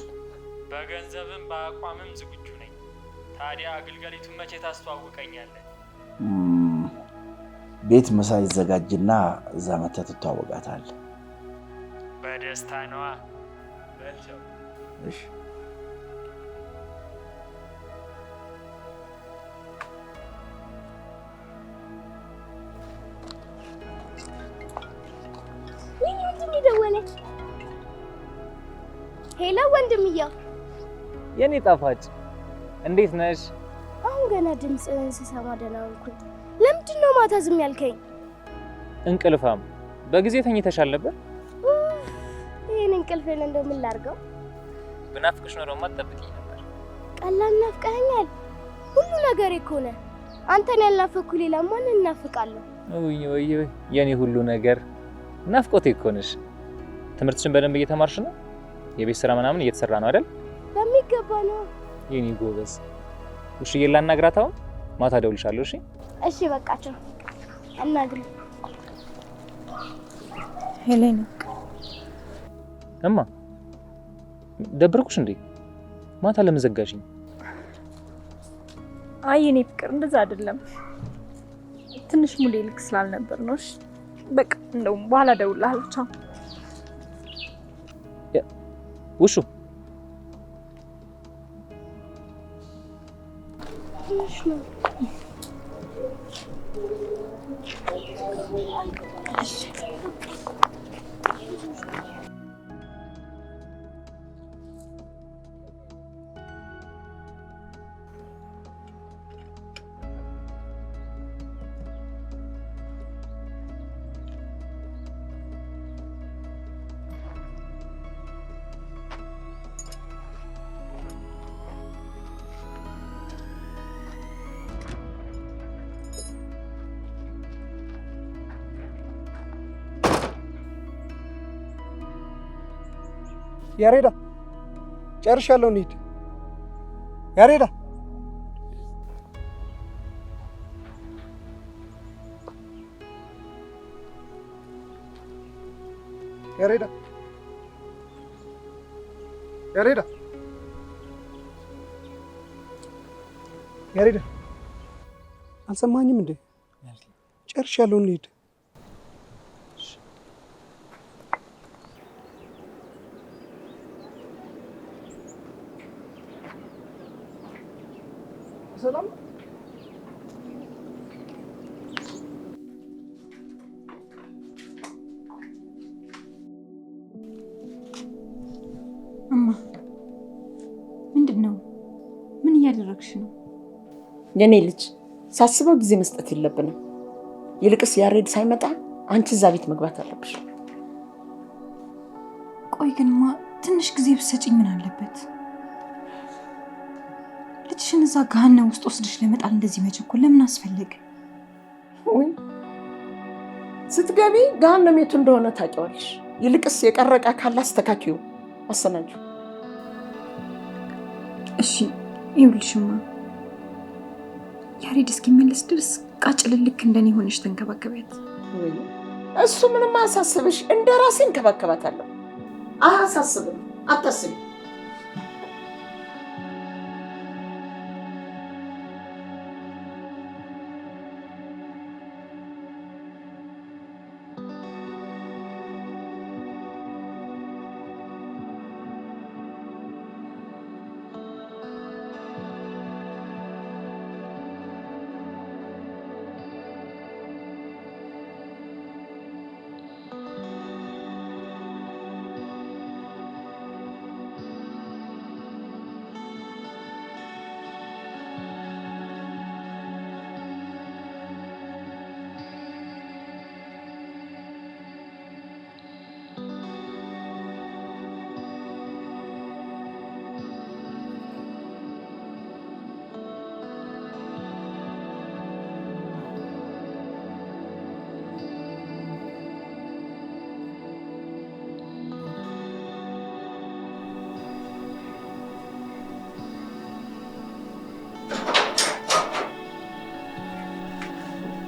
በገንዘብም በአቋምም ዝግጁ ነኝ። ታዲያ ግልገሊቱን መቼ ታስተዋውቀኛለህ? ቤት ምሳ ይዘጋጅና እዛ መተህ ትተዋወቃታለህ። በደስታ ነዋ። በልቸው። እሺ ደወለች። ሄሎ ወንድምየው። የኔ ጣፋጭ እንዴት ነሽ? አሁን ገና ድምፅህን ስሰማ ደህና ሆንኩኝ። ለምንድን ነው ማታ ዝም ያልከኝ? እንቅልፋም በጊዜ ተኝተሻል ነበር? ይህን እንቅልፌን እንደው ምን ላድርገው? ብናፍቅሽ ኖሮማ አትጠብቂኝ ነበር። ቀላል ናፍቀኸኛል። ሁሉ ነገር እኮ ነህ። አንተን ያልናፈኩ ሌላ ማንን እናፍቃለሁ? ውይ የኔ ሁሉ ነገር ናፍቆቴ እኮ ነሽ። ትምህርትሽን በደንብ እየተማርሽ ነው? የቤት ስራ ምናምን እየተሰራ ነው አይደል? በሚገባ ነው። የኔ ጎበዝ። ውሽዬ ላናግራት አሁን ማታ እደውልልሻለሁ። እሺ እሺ፣ በቃቸው አናግሪ። ሄሌና እማ ደብርኩሽ እንዴ? ማታ ለምን ዘጋሽኝ? አይ እኔ ፍቅር እንደዛ አይደለም። ትንሽ ሙሌ ልክ ስላልነበር ነው። እሺ በቃ እንደውም በኋላ እደውልልሃለሁ። ቻው። ውሹ ያሬዳ ጨርሻለሁ። እንሂድ ያሬዳ። ያሬዳ ያሬዳ ያሬዳ አልሰማኝም እንዴ? ጨርሻለሁ። እንሂድ። ሰላም እማ፣ ምንድን ነው? ምን እያደረግሽ ነው? የኔ ልጅ ሳስበው ጊዜ መስጠት የለብንም። ይልቅስ ያሬድ ሳይመጣ አንቺ እዛ ቤት መግባት አለብሽ። ቆይ ግንማ ትንሽ ጊዜ ብትሰጪኝ ምን አለበት? ልጅሽን እዛ ገሃነም ውስጥ ወስደሽ ለመጣል እንደዚህ መቸኮል ለምን አስፈለገ? ወይ ስትገቢ ገሃነም የቱ እንደሆነ ታውቂዋለሽ። ይልቅስ የቀረቀ ካለ አስተካክዩ፣ አሰናጁ። እሺ ይኸውልሽማ፣ ያሬድ እስኪመለስ ድረስ ቃጭልልክ እንደኔ ሆነሽ ተንከባከቢያት። ወይ እሱ ምንም አያሳስብሽ፣ እንደ ራሴ እንከባከባታለሁ። አያሳስብም፣ አታስቢ።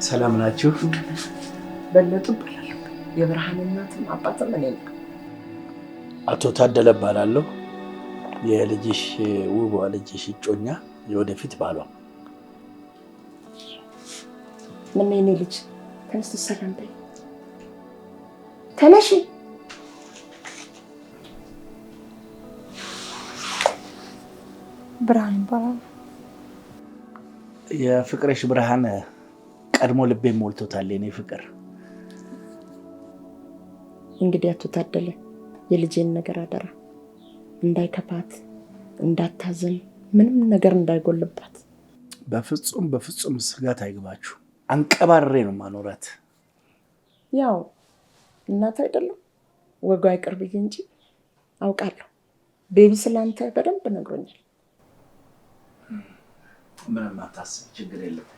ሰላም ናችሁ? በለጡ እባላለሁ። የብርሃን እናትም አባትም እኔ ነኝ። አቶ ታደለ እባላለሁ። የልጅሽ ውቧ ልጅሽ እጮኛ የወደፊት ባሏ። ምን የኔ ልጅ ተነስ፣ ሰላም በይ። ተነሺ። ብርሃን ይባላል። የፍቅርሽ ብርሃን ቀድሞ ልቤ ሞልቶታል የኔ ፍቅር። እንግዲህ አቶ ታደለ የልጄን ነገር አደራ፣ እንዳይከፋት፣ እንዳታዝን፣ ምንም ነገር እንዳይጎልባት። በፍጹም በፍጹም ስጋት አይግባችሁ። አንቀባሬ ነው ማኖራት። ያው እናት አይደለም ወጉ አይቀርብኝ እንጂ አውቃለሁ። ቤቢ ስላንተ በደንብ ነግሮኛል። ምንም አታስብ፣ ችግር የለም።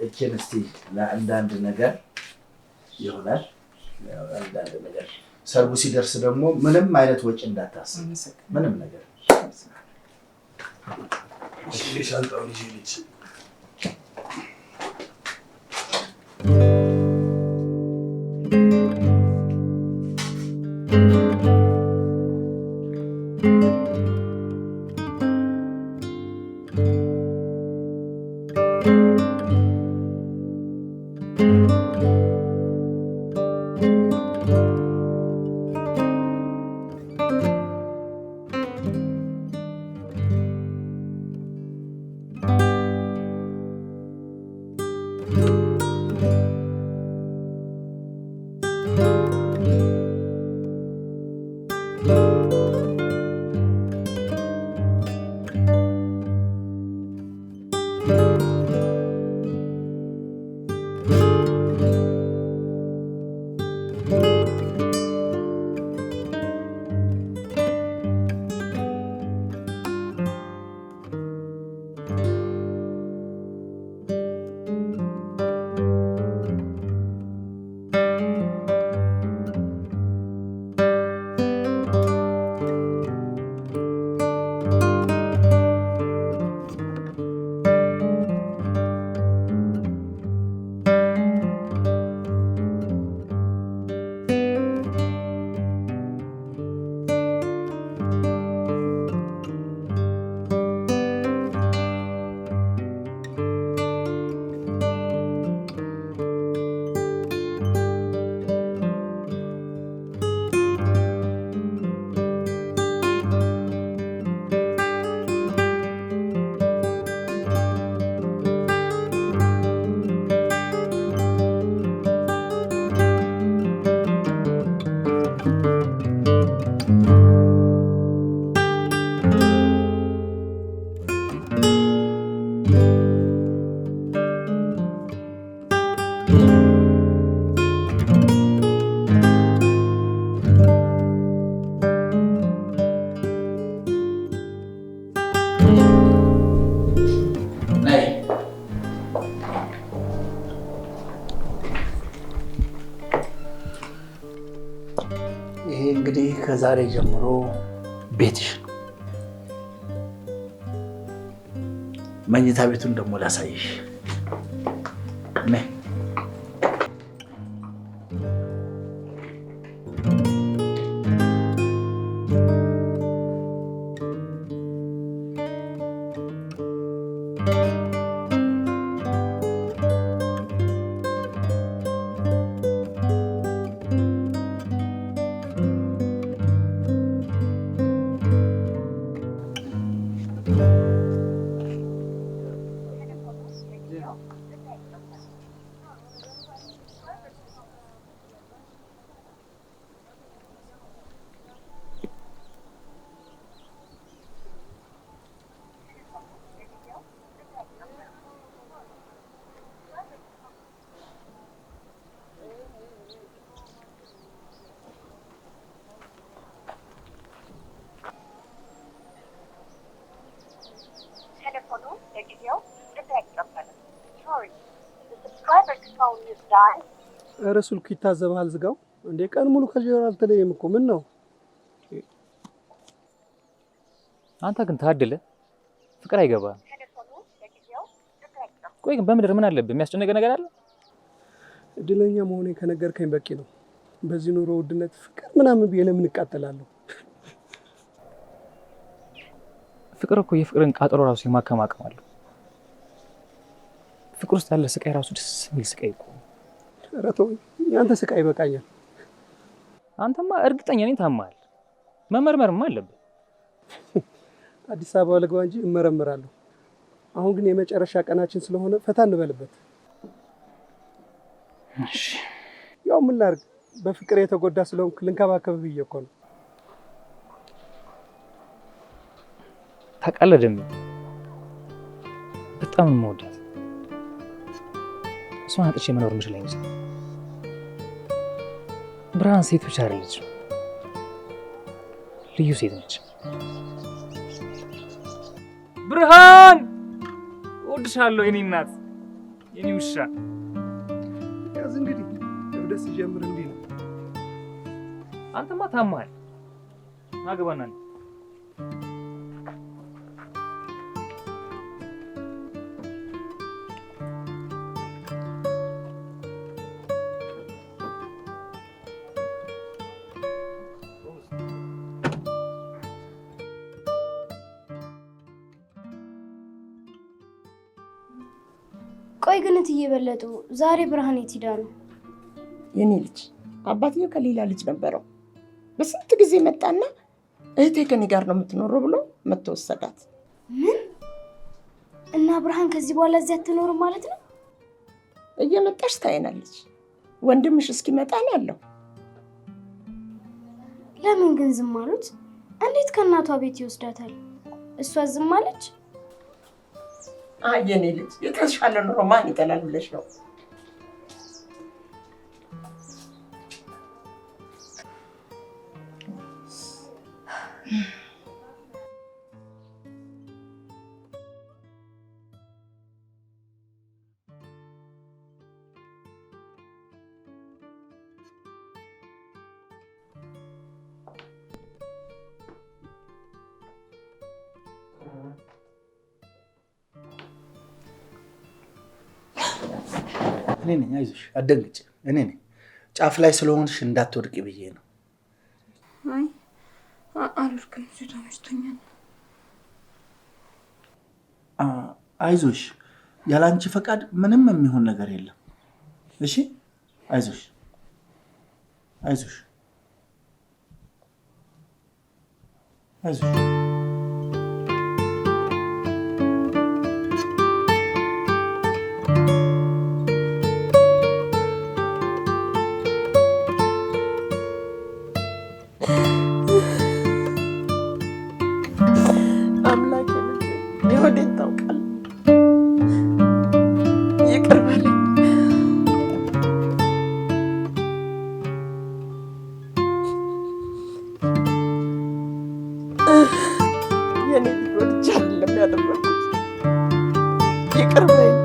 እቺን እስቲ ለአንዳንድ ነገር ይሆናል። አንዳንድ ነገር ሰርጉ ሲደርስ ደግሞ ምንም አይነት ወጪ እንዳታስብ፣ ምንም ነገር። እሺ ሻንጣውን ይዤ ልጅ እንግዲህ ከዛሬ ጀምሮ ቤትሽ ነው። መኝታ ቤቱን ደግሞ ላሳይሽ። ነይ። ኧረ ስልኩ ይታዘብሃል፣ ዝጋው እንዴ! ቀን ሙሉ ከጆሮ አልተለየም እኮ። ምን ነው አንተ ግን ታድለ ፍቅር አይገባም። ቆይ ግን በምድር ምን አለብህ? የሚያስጨንቅ ነገር አለ? እድለኛ መሆኔን ከነገርከኝ በቂ ነው። በዚህ ኑሮ ውድነት ፍቅር ምናምን ብዬ ለምን እቃጠላለሁ? ፍቅር እኮ የፍቅርን ቃጠሎ ራሱ የማከማቀም አለው። ፍቅር ውስጥ ያለ ስቃይ ራሱ ደስ የሚል ስቃይ እኮ። ኧረ ተወኝ፣ የአንተ ስቃይ ይበቃኛል። አንተማ እርግጠኛ ነኝ ታማሃል። መመርመርማ አለብህ። አዲስ አበባ ልግባ እንጂ እመረምራለሁ። አሁን ግን የመጨረሻ ቀናችን ስለሆነ ፈታ እንበልበት። እሺ ያው ምን ላድርግ፣ በፍቅር የተጎዳ ስለሆንኩ ልንከባከብ ብዬ እኮ ነው። ታውቃለህ ደሜ፣ በጣም ነው የምወዳት። እሷን አጥቼ መኖር የምችል አይመስለኝም። ብርሃን ሴት ብቻ አይደለችም፣ ልዩ ሴት ነች። ብርሃን እወድሻለሁ የኔ እናት፣ የኔ ውሻ። ያዝ እንግዲህ ደስ ሲጀምር እንዲህ ነው። አንተማ ታማሃል። አግባና ቆይ ግን እትዬ በለጡ ዛሬ ብርሃን የት ሄዳ ነው? የኔ ልጅ አባትየው ከሌላ ልጅ ነበረው። በስንት ጊዜ መጣና እህቴ ከኔ ጋር ነው የምትኖረው ብሎ መጥቶ ወሰዳት። ምን? እና ብርሃን ከዚህ በኋላ እዚህ አትኖርም ማለት ነው? እየመጣች ታይናለች። ወንድምሽ እስኪመጣ ነው ያለው። ለምን ግን ዝም አሉት? እንዴት ከእናቷ ቤት ይወስዳታል? እሷ ዝም አለች? የኔ ልጅ የተሻለ ኑሮ ማን ይጠላል ብለሽ ነው? እኔ ነኝ። አይዞሽ አትደንግጭ። እኔ ነኝ። ጫፍ ላይ ስለሆንሽ እንዳትወድቂ ብዬ ነው። አይ አልወድቅም፣ ተመችቶኛል። አይዞሽ፣ ያላንቺ ፈቃድ ምንም የሚሆን ነገር የለም። እሺ አይዞሽ፣ አይዞሽ፣ አይዞሽ። አምላኬ ልጅ የሆዴን ታውቃለህ። ይቅር በለኝ። የኔ ልጅ ወድጄ አይደለም ያደረኩት። ይቅር በለኝ።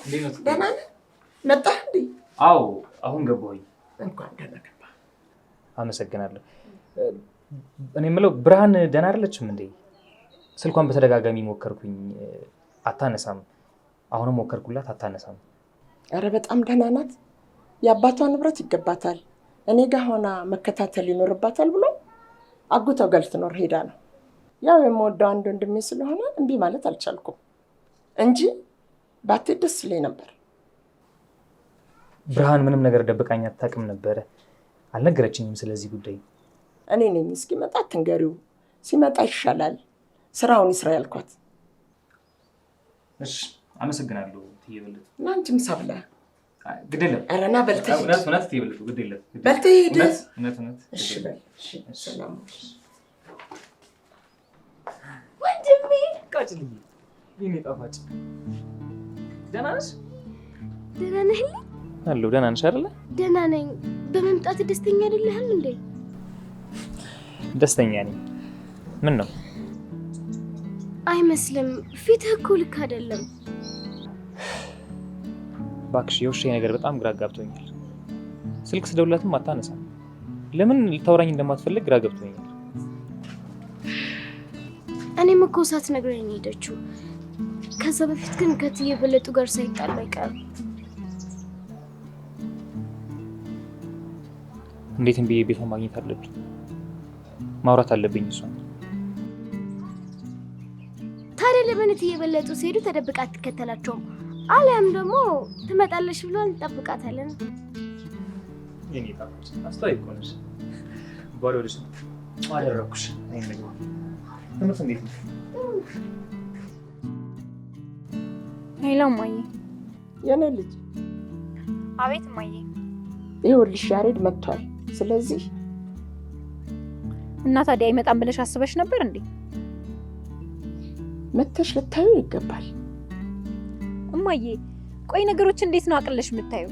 ደህና ነህ? መጣህ እንዴ? አዎ አሁን ገባሁኝ። እንኳን ደህና ገባህ። አመሰግናለሁ። እኔ የምለው ብርሃን ደህና አይደለችም እንዴ? ስልኳን በተደጋጋሚ ሞከርኩኝ፣ አታነሳም። አሁንም ሞከርኩላት፣ አታነሳም። ኧረ በጣም ደህና ናት። የአባቷ ንብረት ይገባታል፣ እኔ ጋር ሆና መከታተል ይኖርባታል ብሎ አጎቷ ጋር ልትኖር ሄዳ ነው። ያው የምወደው አንድ ወንድሜ ስለሆነ እምቢ ማለት አልቻልኩም እንጂ ባትሄድ ደስ ይለኝ ነበር። ብርሃን ምንም ነገር ደብቃኝ አታውቅም ነበረ። አልነገረችኝም ስለዚህ ጉዳይ። እኔ ነኝ እስኪመጣ አትንገሪው፣ ሲመጣ ይሻላል፣ ስራውን ይስራ ያልኳት። እሺ አመሰግናለሁ እትዬ በለጡ። እና አንቺም ምሳ ብላ። ግድ የለም። ኧረ ና በልተህ ሂድ። እውነት እትዬ በለጡ ግድ የለም። በልተህ ሂድ። እውነት። እሺ በል። እሺ ሰላም። ወንድሜ ቃጭልዬ፣ የኔ ጣፋጭ ደህና ነሽ? ደህና ነህልኝ? አለሁ። ደህና ነሽ አይደለ? ደህና ነኝ። በመምጣት ደስተኛ አይደለህም እንዴ? ደስተኛ ነኝ። ምን ነው? አይመስልም። ፊትህ እኮ ልክ አይደለም። እባክሽ የውሻዬ ነገር በጣም ግራ ጋብቶኛል። ስልክ ስደውልላትም አታነሳም። ለምን ልታወራኝ እንደማትፈልግ ግራ ገብቶኛል። እኔም እኮ ሳትነግረኝ ነው የሄደችው። ከዛ በፊት ግን ከእትዬ በለጡ ጋር ሳይጣሉ አይቀርም። እንዴትም ብዬ ቤቷን ማግኘት አለብኝ፣ ማውራት አለብኝ እሷን። ታዲያ ለምን እትዬ በለጡ ሲሄዱ ተደብቃ አትከተላቸውም? አሊያም ደግሞ ትመጣለች ብለን እንጠብቃታለን። የኔ ጣፋጭ አስተዋይ እኮ ነሽ። ባዶ ልጅ አደረኩሽ። እኔ ልግባ። ትምህርት እንዴት ነው? ሄሎ እማዬ። የኔ ልጅ። አቤት እማዬ። ይኸውልሽ ያሬድ መጥቷል። ስለዚህ እና ታዲያ አይመጣም ብለሽ አስበሽ ነበር እንዴ? መተሽ ልታዩ ይገባል። እማዬ ቆይ ነገሮች እንዴት ነው አቅለሽ የምታዩ?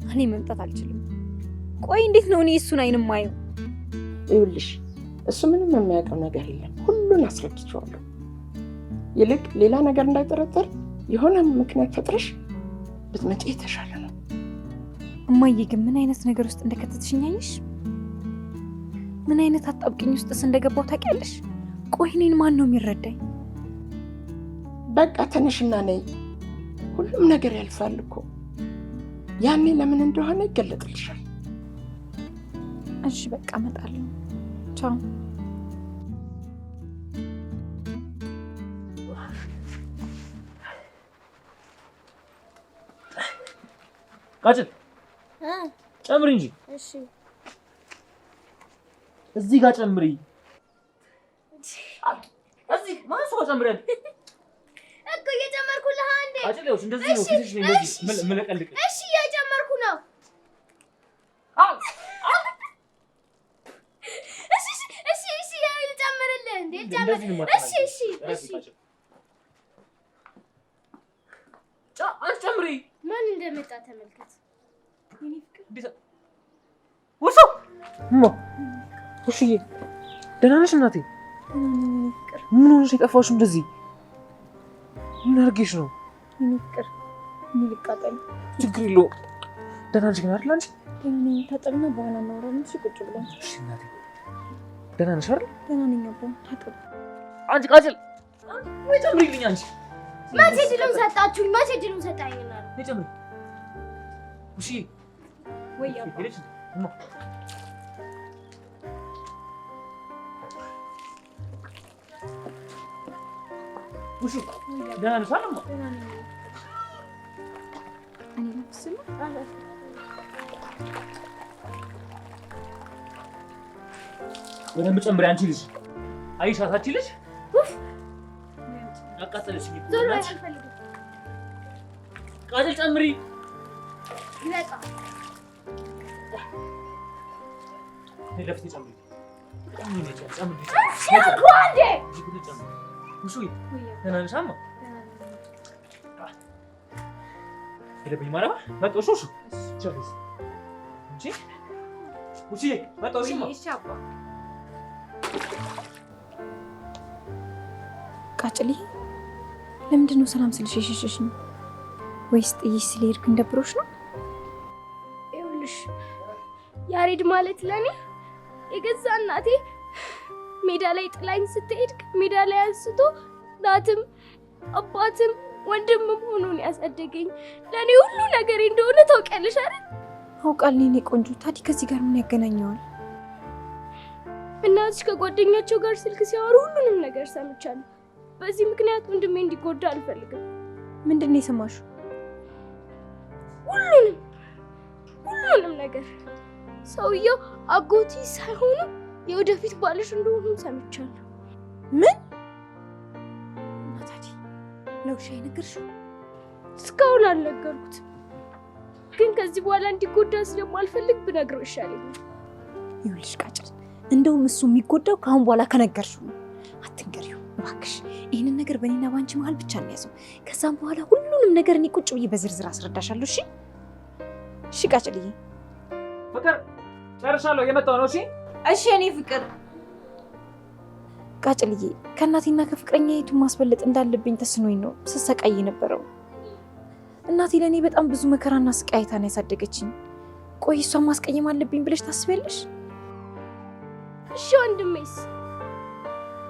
እኔ መምጣት አልችልም። ቆይ እንዴት ነው እኔ እሱን አይን ማየው? ይኸውልሽ እሱ ምንም የሚያውቀው ነገር የለም። ሁሉን አስረድቼዋለሁ። ይልቅ ሌላ ነገር እንዳይጠረጠር የሆነ ምክንያት ፈጥረሽ ብትመጪ የተሻለ ነው። እማዬ ግን ምን አይነት ነገር ውስጥ እንደከተትሽኝ አየሽ? ምን አይነት አጣብቂኝ ውስጥስ እንደገባው ታውቂያለሽ? ቆይ እኔን ማን ነው የሚረዳኝ? በቃ ተነሽና ነይ። ሁሉም ነገር ያልፋል እኮ። ያኔ ለምን እንደሆነ ይገለጥልሻል። እሺ በቃ እመጣለሁ። ቻው። ቃጭል ጨምሪ እንጂ። እሺ እዚህ ጋር ጨምሪ። እዚህ ማን ሰው ጨምሪ እኮ እየጨመርኩልህ አንዴ። ቃጭል ይኸውልሽ እንደዚህ ነው ፊትሽ ላይ እንደዚህ መለቀልቅ። እሺ እየጨመርኩ ነው። እሺ ያው ልጨምርልህ እንዴ? ልጨምር። እሺ ጨምሪ። ማን እንደመጣ ተመልከት። ወሶ ውሽዬ ደህና ነሽ እናቴ? ምን ሆነሽ የጠፋሽው እንደዚህ? ምን አድርጌሽ ነው? ፍቅር ምን ልቃጠል? ችግር የለውም። ደህና ነሽ ግን አይደል አንቺ? ደህና ነኝ። ታጠብና በኋላ እናወራለን። እሺ ቁጭ ብለን። እሺ እናቴ ደህና ነሽ አይደል? ደህና ነኝ አባ። ታጠብ። አንቺ ቃጭል ወይ ጨምሪልኝ አንቺ። መቼ ድሉን ሰጣችሁኝ? መቼ ድሉን ሰጣኝና ነው? ወይ ጨምሪ። እሺ ወይ አባ ውሹ ደህና ነሽ አይደል? በደንብ ጨምሪ አንቺ ልጅ። አይሻት አንቺ ልጅ አቃጠለሽ። ቃጭል ጨምሪ። ይበቃ። ለፍቴ ጨምሪ። ውሹ ደህና ነሽ? አማ የለብኝም አረባ መጣሁ። ውሹ ቸርስ እንጂ ውጪ መጣሁ። እሺ አባ። ቃጭልዬ ለምንድን ነው ሰላም ስልሽ የሸሸሽኝ? ወይስ ጥይሽ ስለሄድክ እንደብሮሽ ነው? ይኸውልሽ ያሬድ ማለት ለኔ የገዛ እናቴ ሜዳ ላይ ጥላኝ ስትሄድ ሜዳ ላይ አንስቶ እናትም አባትም ወንድምም ሆኖን ያሳደገኝ ለኔ ሁሉ ነገር እንደሆነ ታውቂያለሽ አይደል? አውቃለሁ የኔ ቆንጆ። ታዲያ ከዚህ ጋር ምን ያገናኘዋል? እናትሽ ከጓደኛቸው ጋር ስልክ ሲያወሩ ሁሉንም ነገር ሰምቻለሁ። በዚህ ምክንያት ወንድሜ እንዲጎዳ አልፈልግም። ምንድን ነው የሰማሽው? ሁሉንም ነገር። ሰውየው አጎቲ ሳይሆኑ የወደፊት ባልሽ እንደሆኑ ሰምቻለሁ። ምን? ታዲያ ለውሻ አይነገርሽው? እስካሁን አልነገርኩትም፣ ግን ከዚህ በኋላ እንዲጎዳ ስለማልፈልግ ብነግረው ይሻለኛል። ይኸውልሽ ቃጭል፣ እንደውም እሱ የሚጎዳው ከአሁን በኋላ ከነገርሽው ነው። አትንገሪው እባክሽ። ይህንን ነገር በእኔና ባንቺ መሀል ብቻ እንያዘው። ከዛም በኋላ ሁሉንም ነገር እኔ ቁጭ ብዬ በዝርዝር አስረዳሻለሁ። እሺ? እሺ ቃጭልዬ። ፍቅር ጨርሻለሁ፣ የመጣው ነው። እሺ እሺ እኔ ፍቅር። ቃጭልዬ ከእናቴና ከፍቅረኛ የቱን ማስበለጥ እንዳለብኝ ተስኖኝ ነው ስሰቃይ ነበረው። እናቴ ለእኔ በጣም ብዙ መከራና ስቃይ አይታ ነው ያሳደገችኝ። ቆይ እሷን ማስቀየም አለብኝ ብለሽ ታስቢያለሽ? እሺ ወንድሜስ?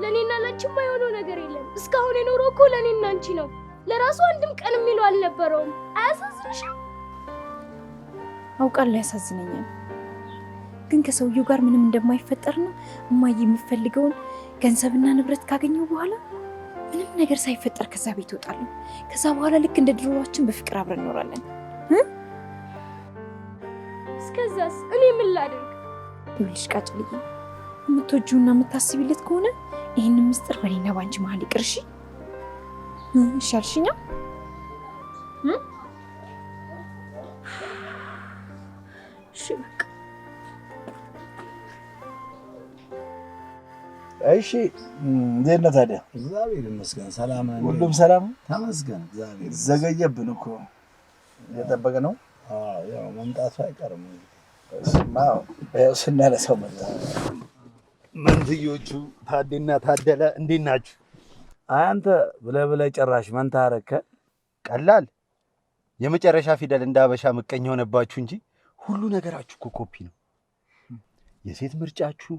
ለኔና ላንቺ የማይሆነው ነገር የለም። እስካሁን የኖረው እኮ ለኔና አንቺ ነው። ለራሱ አንድም ቀን የሚለው አልነበረውም። አያሳዝንሽም? አውቃለሁ ያሳዝነኛል፣ ግን ከሰውየው ጋር ምንም እንደማይፈጠርና እማዬ የሚፈልገውን ገንዘብና ንብረት ካገኘው በኋላ ምንም ነገር ሳይፈጠር ከዛ ቤት እወጣለሁ። ከዛ በኋላ ልክ እንደ ድሮዋችን በፍቅር አብረን እንኖራለን። እስከዛስ እኔ ምን ላድርግ? ይኸውልሽ ቃጭልዬ፣ የምትወጂውና የምታስቢለት ከሆነ ይህንን ምስጢር በእኔና ባንቺ መሀል ይቅር። እሺ? እሺ አልሽኛ? እሺ በቃ እሺ። እንዴት ነህ ታዲያ? እግዚአብሔር ይመስገን ሰላም ነኝ። ሁሉም ሰላም ተመስገን። እግዚአብሔር ዘገየብን እኮ እየጠበቀ ነው። ያው መምጣቱ አይቀርም። ያው ስናነሳው መጣ። መንትዮቹ ታዴና ታደለ እንዴት ናችሁ? አንተ ብለህ ጭራሽ መንታ አረከ። ቀላል የመጨረሻ ፊደል እንደ አበሻ ምቀኝ ሆነባችሁ እንጂ ሁሉ ነገራችሁ እኮ ኮፒ ነው። የሴት ምርጫችሁ፣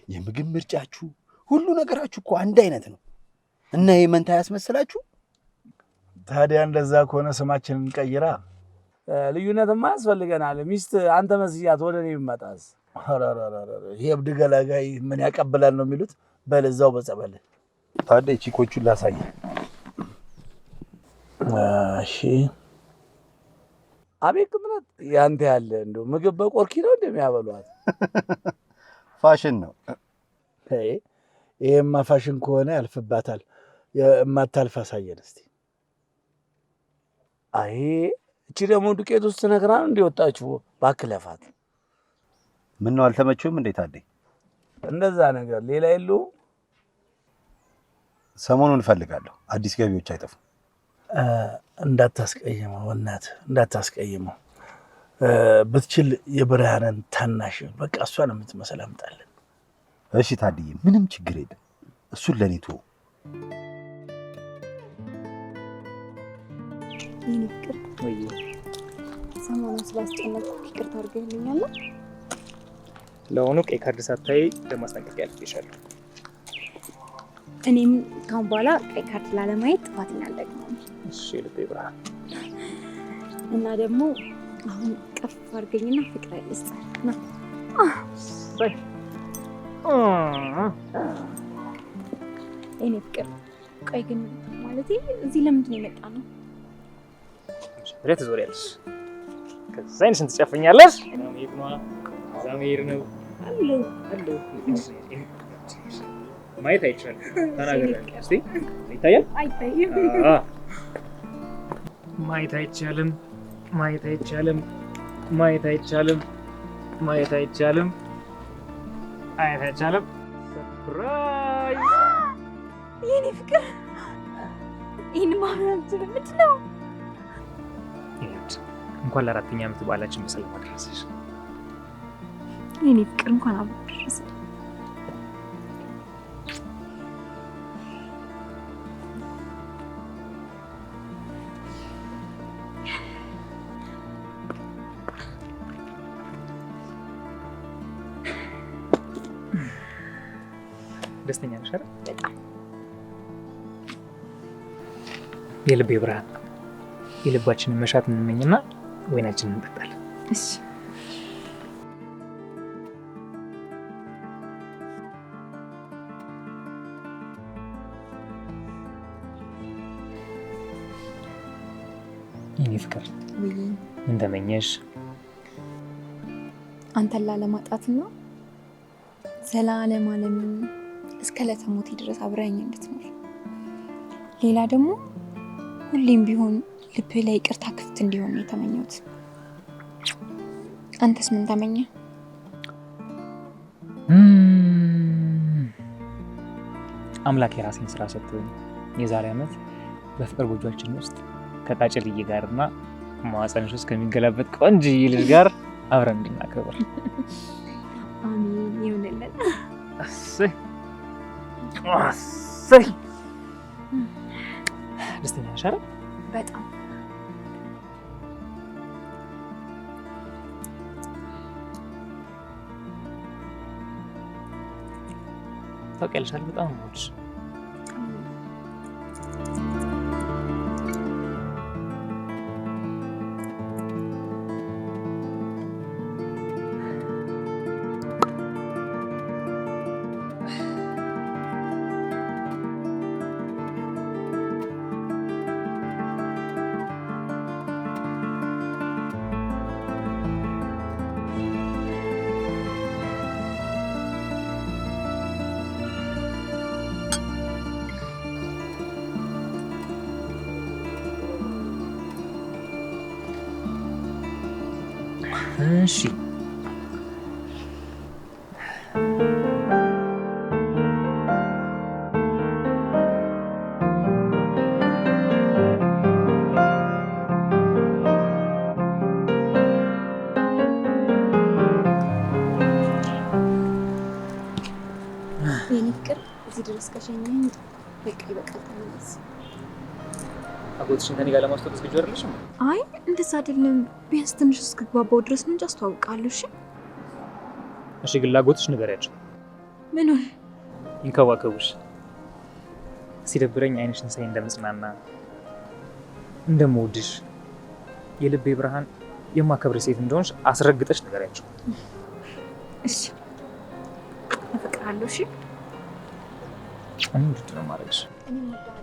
የምግብ ምርጫችሁ፣ ሁሉ ነገራችሁ እኮ አንድ አይነት ነው። እና ይሄ መንታ ያስመስላችሁ? ታዲያ እንደዛ ከሆነ ስማችንን ቀይራ። ልዩነትማ ያስፈልገናል። ሚስት አንተ መስያት ወደ እኔ ብመጣስ? ይሄ እብድ ገላጋይ ምን ያቀብላል ነው የሚሉት። በለዛው በጸበል ታዲያ ቺኮቹን ላሳይ። እሺ። አቤት ቅጥነት ያንተ ያለ እንደው ምግብ በቆርኪ ነው እንደሚያበሏት። ፋሽን ነው። ይሄማ ፋሽን ከሆነ ያልፍባታል። የማታልፍ አሳየን እስቲ። አይ እቺ ደግሞ ዱቄት ውስጥ ነግራን እንዲወጣችሁ ባክለፋት። ምን ነው አልተመቸውም እንዴ ታዴ? እንደዛ ነገር ሌላ የለውም። ሰሞኑን እፈልጋለሁ። አዲስ ገቢዎች አይጠፉም። እንዳታስቀይመው እናትህ እንዳታስቀይመው። ብትችል የብርሃንን ታናሽ በቃ እሷን የምትመስል አምጣለን። እሺ ታድዬ፣ ምንም ችግር የለም። እሱን ለኔ ተወው። ይሄን ፍቅር ወይ ሰሞኑን ስላስጨነቅኩ ይቅርታ አድርገህልኛል። ለአሁኑ ቀይ ካርድ ሳታይ ለማስጠንቀቂያ ልኬሻለሁ። እኔም ካሁን በኋላ ቀይ ካርድ ላለማየት ጥፋተኛ አልደግመውም። እሺ ልቤ ብርሃን። እና ደግሞ አሁን ቀፍ አድርገኝና ፍቅር አይልስጥ ና በይ። እኔ ፍቅር ቆይ ግን ማለቴ እዚህ ለምንድን ነው የመጣ ነው? ወዴት ትዞሪያለሽ? ከዛ አይንሽን ትጨፍኛለሽ። ዛሜር ነው አሎ ማየት አይቻልም። ተናገር እስቲ። ይታያል? አይታይም። ማየት አይቻልም። ማየት አይቻልም። ማየት አይቻልም። ማየት አይቻልም። ማየት አይቻልም። ሰርፕራይዝ! የኔ ፍቅር ይህን ማምራት ምንድን ነው? እንኳን ለአራተኛ ዓመት በዓላችን በሰላም አደረሰሽ። የኔ ፍቅር እንኳን አብሮ ደረሰ። ደስተኛ ነሽ አይደል? በጣም የልቤ ብርሃን የልባችንን መሻት እንመኝና ወይናችንን እንጠጣለን። እሺ የኔ ፍቅር ምን ተመኘሽ? አንተን ላለማጣትና ዘላለም ዓለም እስከ ለተሞቴ ድረስ አብረኸኝ እንድትኖር፣ ሌላ ደግሞ ሁሌም ቢሆን ልብህ ላይ ይቅርታ ክፍት እንዲሆን ነው የተመኘሁት። አንተስ ምን ተመኘ? አምላክ የራሴን ስራ ሰጥቶኝ የዛሬ ዓመት በፍቅር ጎጆአችን ውስጥ ከቃጭልዬ ጋርና ማዋፀንሽ ውስጥ ከሚገላበት ቆንጆዬ ልጅ ጋር አብረን እንድናከብር። አሜን ይሁንልን። እሰይ እሰይ። ደስተኛ ነሽ አይደል? በጣም ታውቂያለሽ አይደል? በጣም ነው የምወድሽ። እሺ የኔ ፍቅር እዚህ ድረስ ከሸኘኝ በቃ ይበቃል። ተመለስ። አጎትሽን ከኔ ጋር ለማስተዋወቅ ዝግጁ አይደለሽም? አይ እንደዛ አይደለም። ቢያንስ ትንሽ እስክግባባው ድረስ ነው እንጂ አስተዋውቃለሁ። እሺ እሺ፣ ግን ላጎትሽ ንገሪያቸው። ምኑን? ይንከባከቡሽ። ሲደብረኝ አይንሽን ሳይ እንደምጽናና እንደምወድሽ፣ የልቤ ብርሃን የማከብር ሴት እንደሆንሽ አስረግጠሽ ንገሪያቸው። እሺ አፈቅርሃለሁ። እሺ እኔ እንዴት ነው ማድረግሽ? እኔ እወድሃለሁ።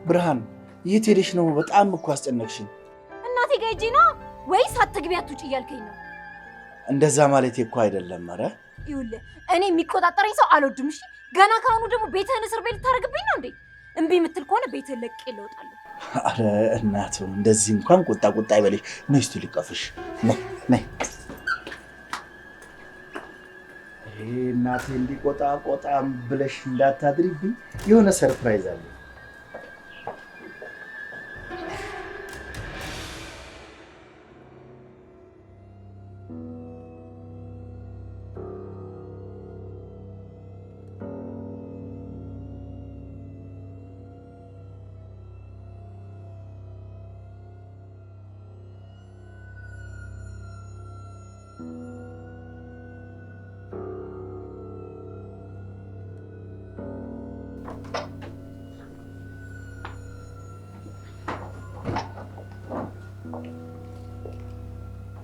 ብርሃን የት ሄደሽ ነው? በጣም እኮ አስጨነቅሽኝ። እናቴ ጋር ሂጂ ነው ወይስ አትግቢ አትውጪ እያልከኝ ነው? እንደዛ ማለት እኮ አይደለም። ኧረ ይኸውልህ እኔ የሚቆጣጠረኝ ሰው አልወድም። እሺ ገና ካሁኑ ደግሞ ቤትህን እስር ቤት ልታደርግብኝ ነው እንዴ? እምቢ የምትል ከሆነ ቤትህን ለቅቄ እለውጣለሁ። ኧረ እናቱ እንደዚህ እንኳን ቁጣ ቁጣ አይበልሽ። ነይ እስኪ ልቀፍሽ። ነይ ነይ። ይሄ እናቴ እንዲቆጣ ቆጣም ብለሽ እንዳታድሪብኝ የሆነ ሰርፕራይዝ አለ።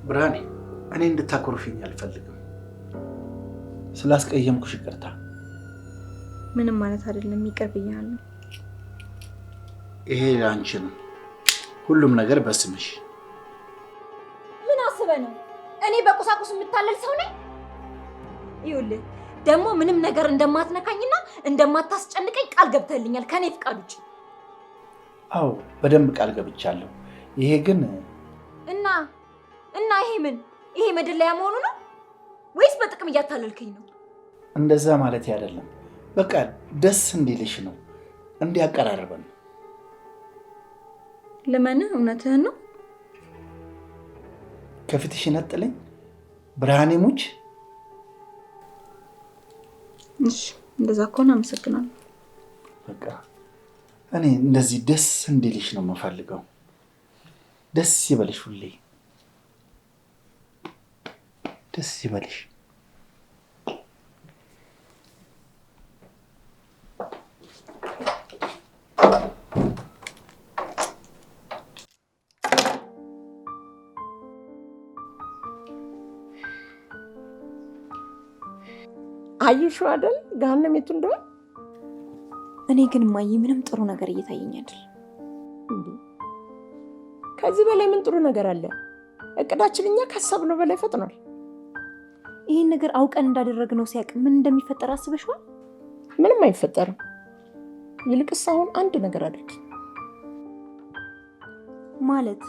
ብርሃኔ እኔ እንድታኮርፊኝ አልፈልግም። ስላስቀየምኩሽ ይቅርታ። ምንም ማለት አይደለም። ይቅር ብያለሁ። ይሄ ላንቺ ነው። ሁሉም ነገር በስምሽ። ምን አስበህ ነው? እኔ በቁሳቁስ የምታለል ሰው ነኝ? ይኸውልህ ደግሞ ምንም ነገር እንደማትነካኝና እንደማታስጨንቀኝ ቃል ገብተህልኛል ከኔ ፍቃድ ውጭ። አዎ በደንብ ቃል ገብቻለሁ። ይሄ ግን እና ይሄ ምን? ይሄ መደለያ መሆኑ ነው ወይስ በጥቅም እያታለልከኝ ነው? እንደዛ ማለት አይደለም። በቃ ደስ እንዲልሽ ነው፣ እንዲያቀራርበን። ልመንህ? እውነትህን ነው? ከፊትሽ ነጥለኝ ብርሃኔ ሙች። እሺ እንደዛ ከሆነ አመሰግናለሁ። በቃ እኔ እንደዚህ ደስ እንዲልሽ ነው የምፈልገው። ደስ ይበልሽ፣ ሁሌ ደስ ይበልሽ። አየሽው አይደል ገሃነም የቱ እንደሆነ? እኔ ግን እማዬ ምንም ጥሩ ነገር እየታየኝ አይደል። ከዚህ በላይ ምን ጥሩ ነገር አለ? እቅዳችን እኛ ካሰብነው በላይ ፈጥኗል። ይሄን ነገር አውቀን እንዳደረግነው ሲያውቅ ምን እንደሚፈጠር አስበሽዋል? ምንም አይፈጠርም። ይልቅስ አሁን አንድ ነገር አድርጊ። ማለት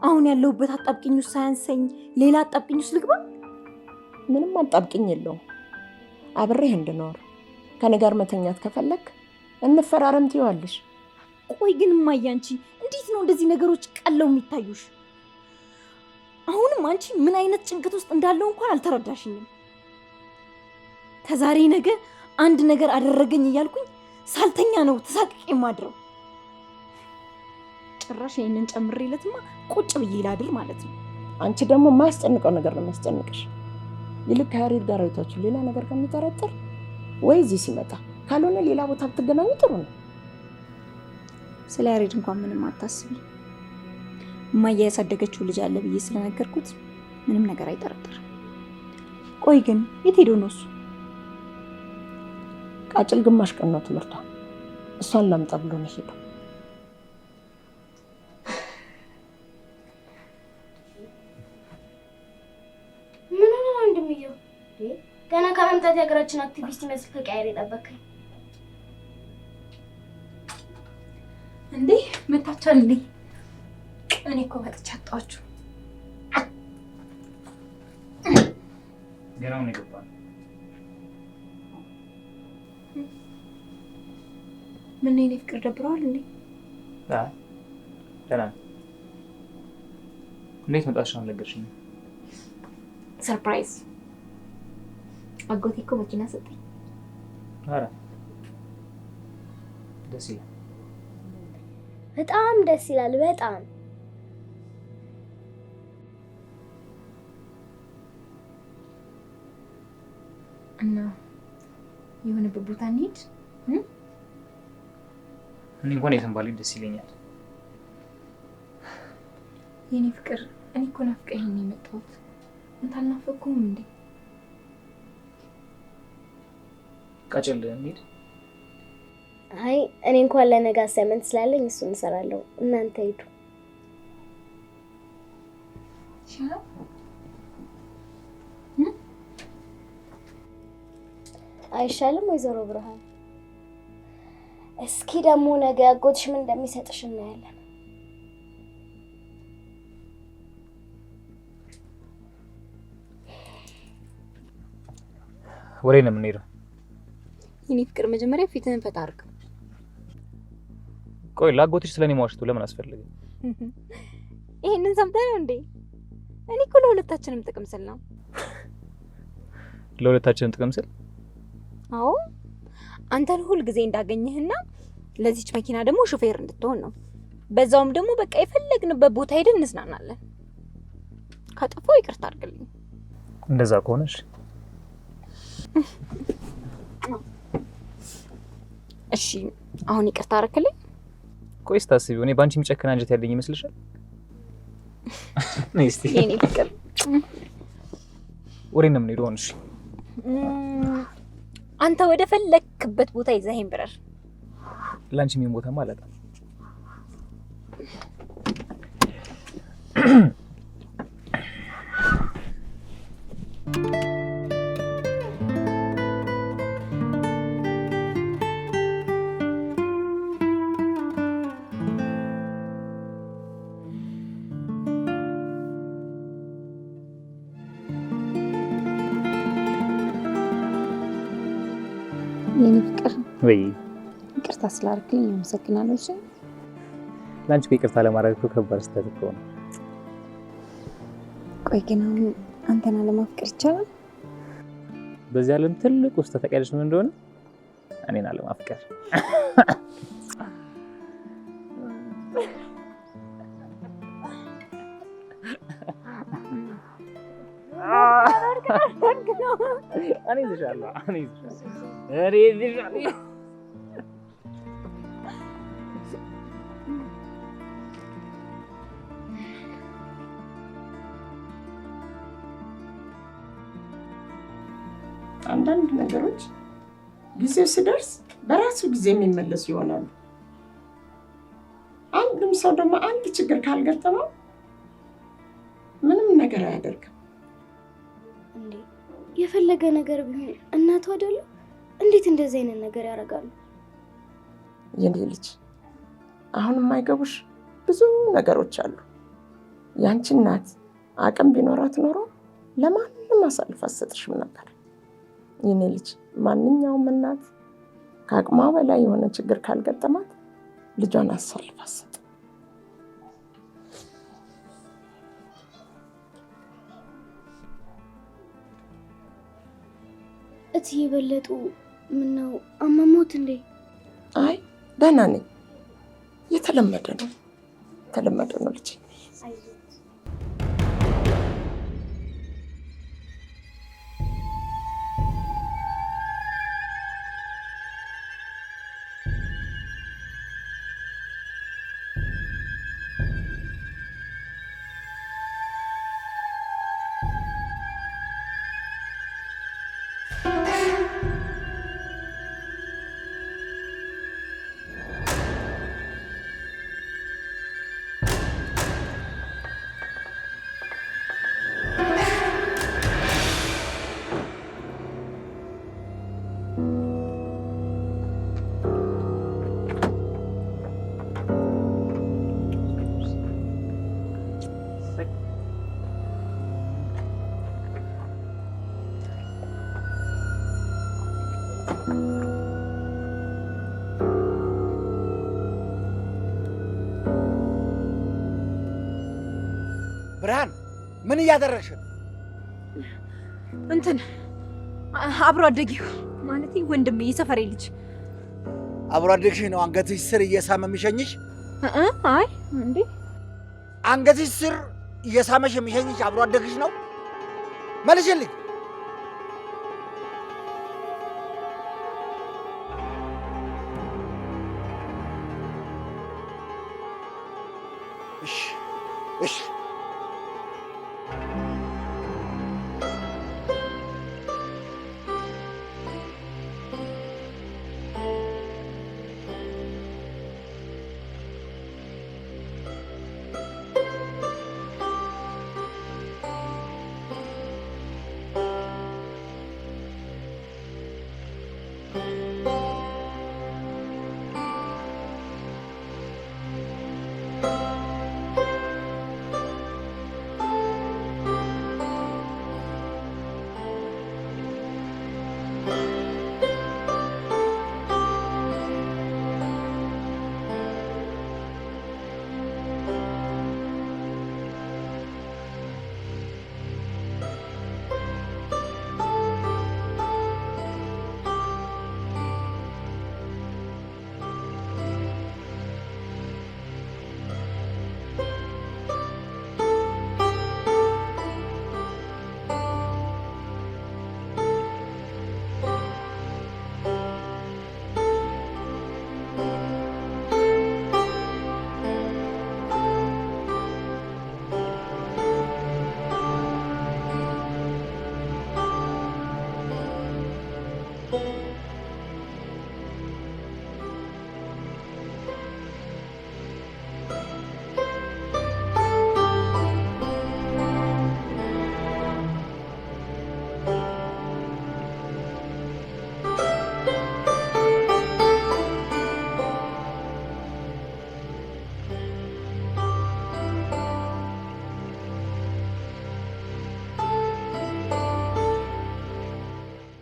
አሁን ያለሁበት አጣብቂኝ ውስጥ ሳያንሰኝ ሌላ አጣብቂኝ ውስጥ ልግባ? ምንም አጣብቂኝ የለውም። አብሬህ እንድኖር ከኔ ጋር መተኛት ከፈለክ እንፈራረም ትይዋለሽ። ቆይ ግን እማዬ አንቺ እንዴት ነው እንደዚህ ነገሮች ቀለው የሚታዩሽ? አሁንም አንቺ ምን አይነት ጭንቀት ውስጥ እንዳለው እንኳን አልተረዳሽኝም። ከዛሬ ነገ አንድ ነገር አደረገኝ እያልኩኝ ሳልተኛ ነው ተሳቅቄ የማድረው። ጭራሽ ይሄንን ጨምሬለትማ ቁጭ ብዬ ላድር ማለት ነው። አንቺ ደግሞ የማያስጨንቀው ነገር ነው የሚያስጨንቅሽ። ይልቅ ከያሬድ ጋር አይታችሁ ሌላ ነገር ከሚጠረጥር ወይ እዚህ ሲመጣ ካልሆነ ሌላ ቦታ ብትገናኙ ጥሩ ነው። ስለ ያሬድ እንኳን ምንም አታስቢ። እማዬ ያሳደገችው ልጅ አለ ብዬ ስለነገርኩት ምንም ነገር አይጠረጥርም። ቆይ ግን የት ሄዶ ነው እሱ? ቃጭል ግማሽ ቀን ነው ትምህርቷ። እሷን ላምጣ ብሎ ነው ሄደው። ገና ከመምጣት የሀገራችን አክቲቪስት ይመስል ከቀያሪ የጠበቀኝ እንዴ? መታችኋል እንዴ? እኔ እኮ መጥቼ አጣኋችሁ። ገና ነው የገባነው። ምን ነው የኔ ፍቅር ደብረዋል እንዴ? ደህና ነኝ። እንዴት መጣሽ? አልነገርሽኝም። ሰርፕራይዝ አጎቴ እኮ መኪና ሰጠኝ። ኧረ ደስ ይላል። በጣም ደስ ይላል። በጣም እና የሆነበት ቦታ እንሂድ። እኔ እንኳን የትም ባልሄድ ደስ ይለኛል። የኔ ፍቅር እኔ እኮ ናፍቀኸኝ ነው የመጣሁት። አንተ አልናፈኩም እንዴ? ቃጭል እንሂድ። አይ እኔ እንኳን ለነገ አሳይመንት ስላለኝ እሱን እንሰራለሁ። እናንተ ሂዱ። አይሻልም ወይዘሮ ብርሃን? እስኪ ደግሞ ነገ አጎትሽ ምን እንደሚሰጥሽ እናያለን። ወሬ ነው የምንሄደው። የኔ ፍቅር መጀመሪያ ፊትህን ፈታ አድርግ። ቆይ ላጎትሽ ስለኔ ማውሸቱ ለምን አስፈለገ? ይሄንን ሰምተህ ነው እንዴ? እኔ እኮ ለሁለታችንም ጥቅም ስል ነው። ለሁለታችንም ጥቅም ስል? አዎ አንተን ሁል ጊዜ እንዳገኘህና ለዚች መኪና ደግሞ ሹፌር እንድትሆን ነው። በዛውም ደግሞ በቃ የፈለግንበት ቦታ ሄደን እንዝናናለን። ካጠፋው ይቅርታ አድርግልኝ። እንደዛ ከሆነሽ እሺ አሁን ይቅርታ አደረክልኝ? ቆይ ስታስቢው እኔ ባንቺ የሚጨክን አንጀት ያለኝ ይመስልሻል? ነይ እስቲ የኔ ፍቅር ወሬ ነው የምንሄደው። እሺ አንተ ወደ ፈለክበት ቦታ ይዘኸኝ ብረር። ላንቺ ምን ቦታ ማለት ነው? የኔ ፍቅር ወይ ይቅርታ ስላደረግልኝ አመሰግናለሁ። እሺ ላንቺ ይቅርታ ለማድረግ እኮ ከባድ ስህተት እኮ ነው። ቆይ ግን አሁን አንተን አለማፍቀር ይቻላል? በዚህ ዓለም ትልቁ ስህተት ተቀያለሽ ምን እንደሆነ እኔን አለማፍቀር። እኔ ይዝሻለሁ። አንዳንድ ነገሮች ጊዜው ሲደርስ በራሱ ጊዜ የሚመለሱ ይሆናሉ። አንድም ሰው ደግሞ አንድ ችግር ካልገጠመው ምንም ነገር አያደርግም። እንዴ የፈለገ ነገር ቢሆን እናቱ አይደሉ? እንዴት እንደዚህ አይነት ነገር ያደርጋሉ? የኔ ልጅ አሁን የማይገቡሽ ብዙ ነገሮች አሉ። ያንቺ እናት አቅም ቢኖራት ኖሮ ለማንም አሳልፋ አትሰጥሽም ነበር። የኔ ልጅ ማንኛውም እናት ከአቅሟ በላይ የሆነ ችግር ካልገጠማት ልጇን አሳልፋ አትሰጥም። እትዬ በለጡ ምነው አመሞት እንዴ? አይ ደህና ነኝ። የተለመደ ነው ልጅ። ብርሃን ምን እያደረግሽ ነው? እንትን አብሮ አደጊው ማለት ወንድሜ የሰፈሬ ልጅ አብሮ አደግሽ ነው አንገትሽ ስር እየሳመ የሚሸኝሽ? አይ እንዴ አንገትሽ ስር እየሳመሽ የሚሸኝሽ አብሮ አደግሽ ነው? መልሽልኝ። እሺ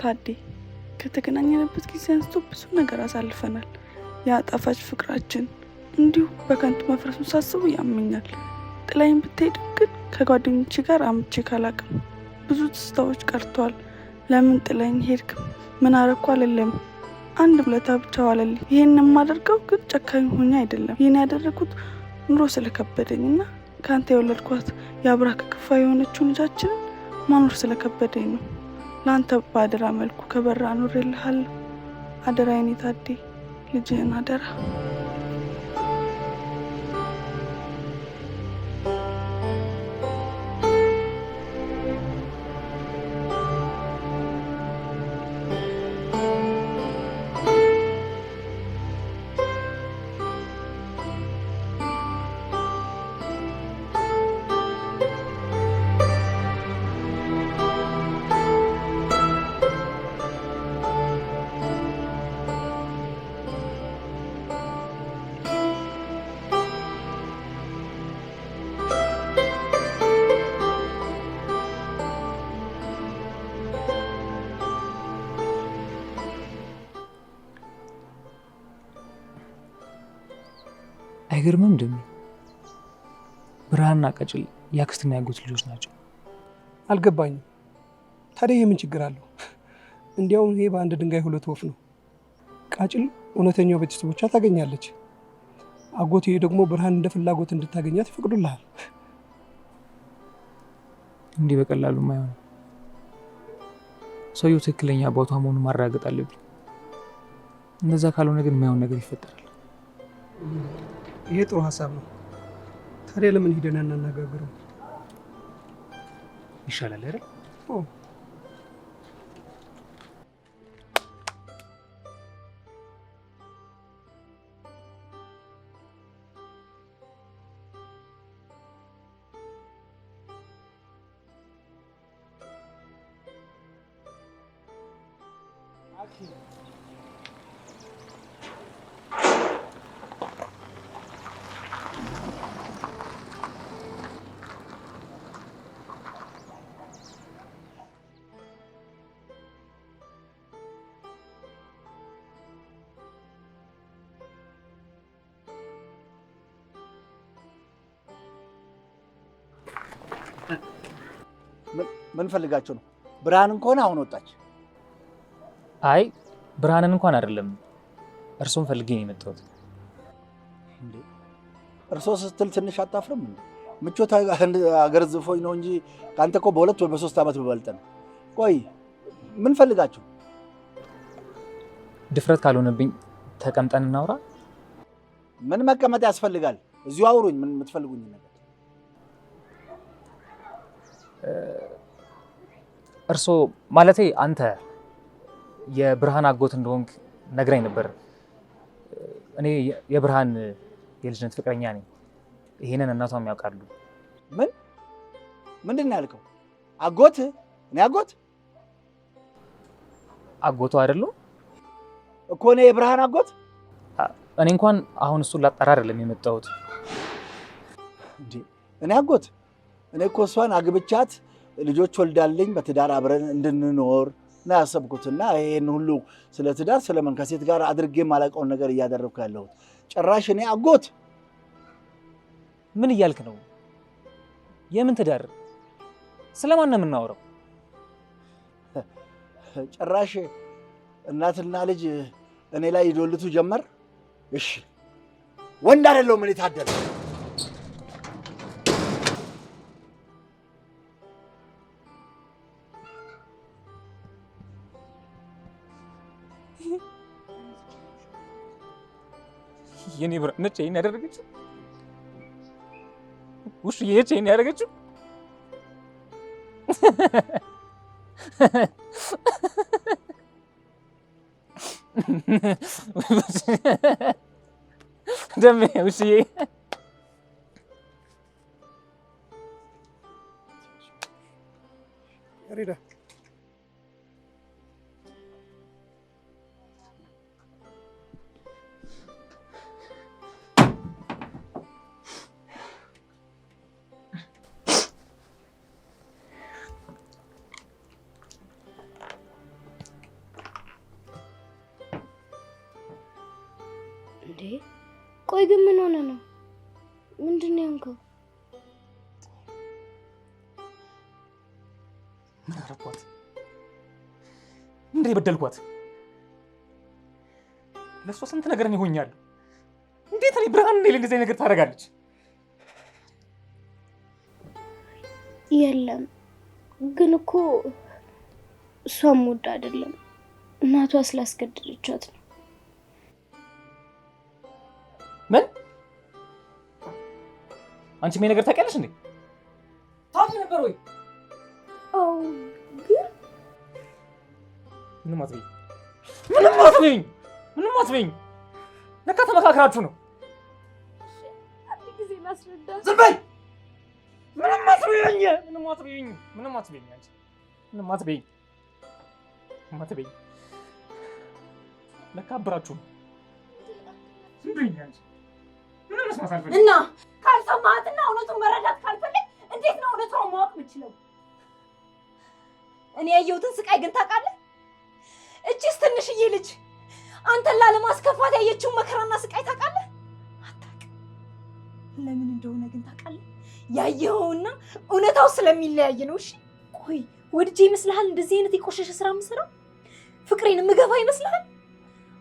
ታዴ ከተገናኘንበት ጊዜ አንስቶ ብዙ ነገር አሳልፈናል። የአጣፋጭ ፍቅራችን እንዲሁ በከንቱ መፍረሱን ሳስቡ ያመኛል። ጥላይን ብትሄድም ግን ከጓደኞቼ ጋር አምቼ ካላቅም ብዙ ትዝታዎች ቀርተዋል። ለምን ጥላይን ሄድክ? ምን አረኩ አልልም። አንድ ብለታ ብቻ ዋለልኝ። ይህን የማደርገው ግን ጨካኝ ሆኜ አይደለም። ይህን ያደረኩት ኑሮ ስለከበደኝና ከአንተ የወለድኳት የአብራክ ክፋይ የሆነችው ልጃችንን ማኖር ስለከበደኝ ነው። ለአንተ በአደራ መልኩ ከበራ አኑሬልሃለሁ። አደራ የኔ ታዴ፣ ልጅህን አደራ። አይገርምም? ደም ብርሃንና ቀጭል ያክስትና ያጎት ልጆች ናቸው። አልገባኝም። ታዲያ የምን ችግር አለው? እንዲያውም ይሄ በአንድ ድንጋይ ሁለት ወፍ ነው። ቃጭል እውነተኛው ቤተሰቦቿ ታገኛለች። አጎቴ ደግሞ ብርሃን እንደ ፍላጎት እንድታገኛት ይፈቅዱልሃል። እንዲህ በቀላሉ ማይሆን። ሰውየው ትክክለኛ አባቷ መሆኑን ማረጋገጥ አለብኝ። እንደዛ ካልሆነ ግን የማይሆን ነገር ይፈጠራል። ይሄ ጥሩ ሀሳብ ነው። ታዲያ ለምን ሂደን እናነጋግረው ይሻላል አይደል? ምን ፈልጋችሁ ነው? ብርሃንን ከሆነ አሁን ወጣች። አይ ብርሃንን እንኳን አይደለም እርሶን ፈልጌ ነው የመጣሁት። እንዴ እርሶ ስትል ትንሽ አታፍርም እንዴ? ምቾት አገር ዝፎኝ ነው እንጂ ካንተ እኮ በ2 ወይ በ3 ዓመት በበልጥ ነው። ቆይ ምን ፈልጋችሁ? ድፍረት ካልሆነብኝ ተቀምጠን እናውራ። ምን መቀመጥ ያስፈልጋል? እዚሁ አውሩኝ። ምን የምትፈልጉኝ ነገር? እርሶ ማለቴ አንተ የብርሃን አጎት እንደሆንክ ነግራኝ ነበር። እኔ የብርሃን የልጅነት ፍቅረኛ ነኝ። ይሄንን እናቷም ያውቃሉ። ምንድን ነው ያልከው? አጎት? እኔ አጎቱ አይደለም እኮ እኔ የብርሃን አጎት። እኔ እንኳን አሁን እሱን ላጣራ አይደለም የመጣሁት። እንዴ እኔ አጎት? እኔ እኮ እሷን አግብቻት ልጆች ወልዳልኝ በትዳር አብረን እንድንኖር ነው ያሰብኩትና ይሄን ሁሉ ስለ ትዳር ስለ መንከሴት ጋር አድርጌ ማላውቀውን ነገር እያደረግኩ ያለሁት። ጭራሽ እኔ አጎት? ምን እያልክ ነው? የምን ትዳር? ስለማን ነው የምናወራው? ጭራሽ እናትና ልጅ እኔ ላይ ይዶልቱ ጀመር። እሺ ወንድ አይደለሁም እኔ ታደለ። የኔ ብርሃን ነች ይሄን ያደረገችው? ውሽ የት ይሄን ያደረገችው? ደሜ ውሽዬ ሪዳ ቆይ ግን ምን ሆነ ነው? ምንድን ነው ያንከው? ምን አረኳት? ምንድን የበደልኳት? ለሷ ስንት ነገር ነው ይሆኛል። እንዴት እኔ ብርሃን ነኝ እንደዚህ ነገር ታደርጋለች? የለም ግን እኮ እሷም ወድ አይደለም እናቷ ስላስገደደቻት ነው። ምን? አንቺ ምን ነገር ታውቂያለሽ እንዴ? ታውቂ ነበር ወይ? አው ግን ምንም አትበይኝ። ለካ ተመካከራችሁ ነው። አንድ ጊዜ ላስረዳ። ዝም በይ። ምንም አትበይኝ። ለካ አብራችሁ ነው። ዝም በይኝ አንቺ። ምንም መስማት አልፈልግም። እና ካልሰማህትና እውነቱን መረዳት ካልፈለግ እንዴት ነው እውነቱን ማወቅ የምችለው? እኔ ያየሁትን ስቃይ ግን ታውቃለህ? እቺስ ትንሽዬ ልጅ አንተን ላለማስከፋት ያየችውን መከራና ስቃይ ታውቃለህ? አታውቅም። ለምን እንደሆነ ግን ታውቃለህ? ያየኸውና እውነታው ስለሚለያይ ነው። እሺ ቆይ ወድጄ ይመስልሃል እንደዚህ አይነት የቆሸሸ ስራ የምሰራው? ፍቅሬን የምገፋ ይመስልሃል?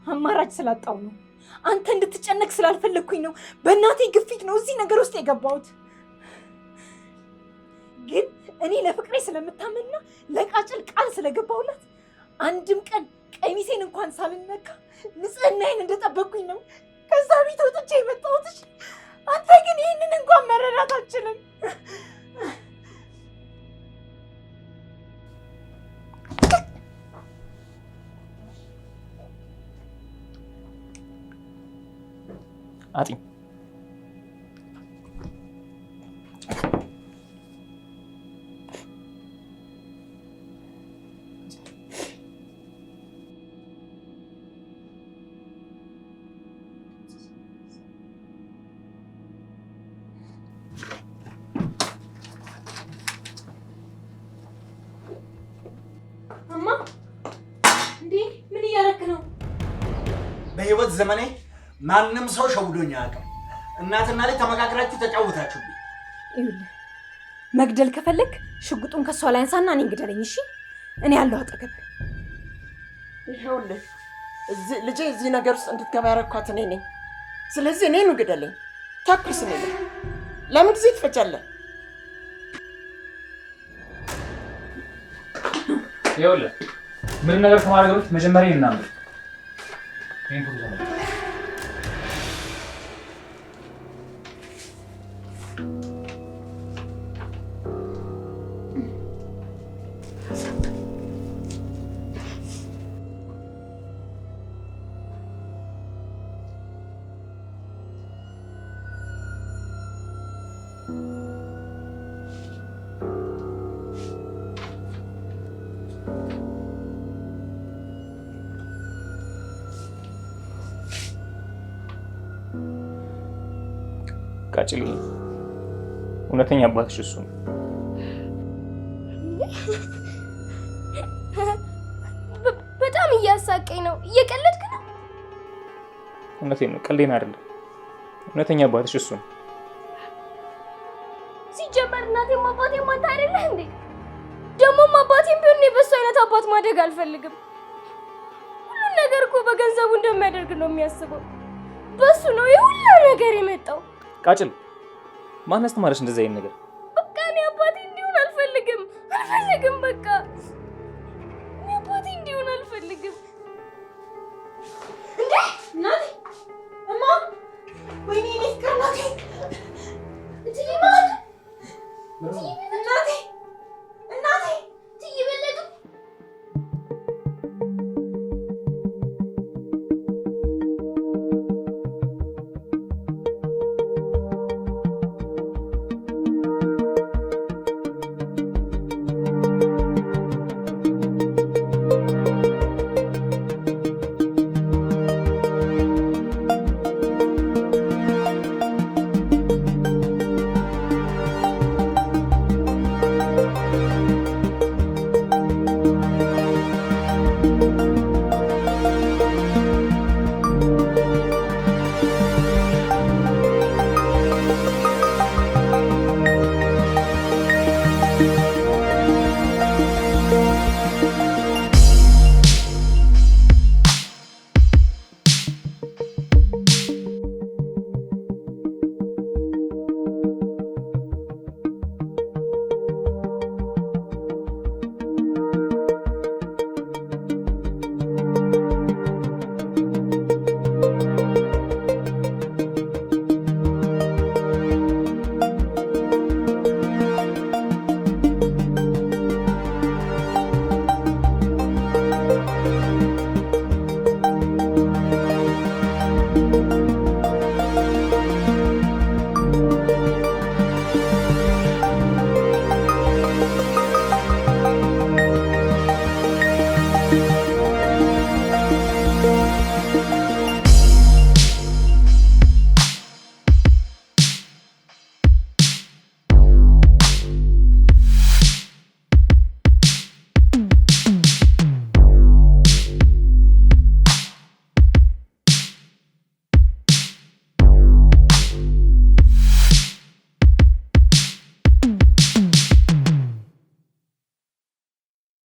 አማራጭ ስላጣው ነው። አንተ እንድትጨነቅ ስላልፈለግኩኝ ነው። በእናቴ ግፊት ነው እዚህ ነገር ውስጥ የገባሁት። ግን እኔ ለፍቅሬ ስለምታመንና ለቃጭል ቃል ስለገባሁላት አንድም ቀን ቀሚሴን እንኳን ሳልነካ ንጽህናዬን እንደጠበቅኩኝ ነው ከዛ ቤት ወጥቼ የመጣሁት። አንተ ግን ይህንን እንኳን መረዳት አትችልም። አጢ እማ እንዴ ምን እያደረክ ነው? በህይወት ዘመኔ ማንም ሰው ሸውዶኝ አያውቅም። እናትና ልጅ ተመካክራችሁ ተጫውታችሁብኝ። ይኸውልህ መግደል ከፈለክ ሽጉጡን ከሷ ላይ አንሳና እኔን ግደለኝ። እሺ እኔ ያለሁ አጠገብ። ይኸውልህ ልጄ እዚህ ነገር ውስጥ እንድትገባ ያደረኳት እኔ ነኝ። ስለዚህ እኔን ግደለኝ። ተኩስ እኔ ነኝ። ለምን ጊዜ ትፈጃለህ? ይኸውልህ ምንም ነገር ከማድረግ በፊት መጀመሪያ እናምር። ይሄን ሁሉ ነው ቃጭል እውነተኛ አባትሽ እሱ ነው። በጣም እያሳቀኝ ነው። እየቀለድክ ነው? እውነቴን ነው፣ ቀልዴን አይደለም። እውነተኛ አባትሽ እሱ ነው። ሲጀመር እናቴም አባቴም አንተ አይደለህ እንዴ? ደግሞም አባቴም ቢሆን እኔ በሱ አይነት አባት ማደግ አልፈልግም። ሁሉን ነገር እኮ በገንዘቡ እንደሚያደርግ ነው የሚያስበው። በሱ ነው የሁሉ ነገር የመጣው። ቃጭል ማን አስተማረሽ እንደዚህ አይነት ነገር? በቃ እኔ አባቴ እንዲሆን አልፈልግም። በቃ እኔ አባቴ እንዲሆን አልፈልግም። እንዴ እናቴ እማ ወይኔ እኔ ፍቅር እናቴ እትዬ ማን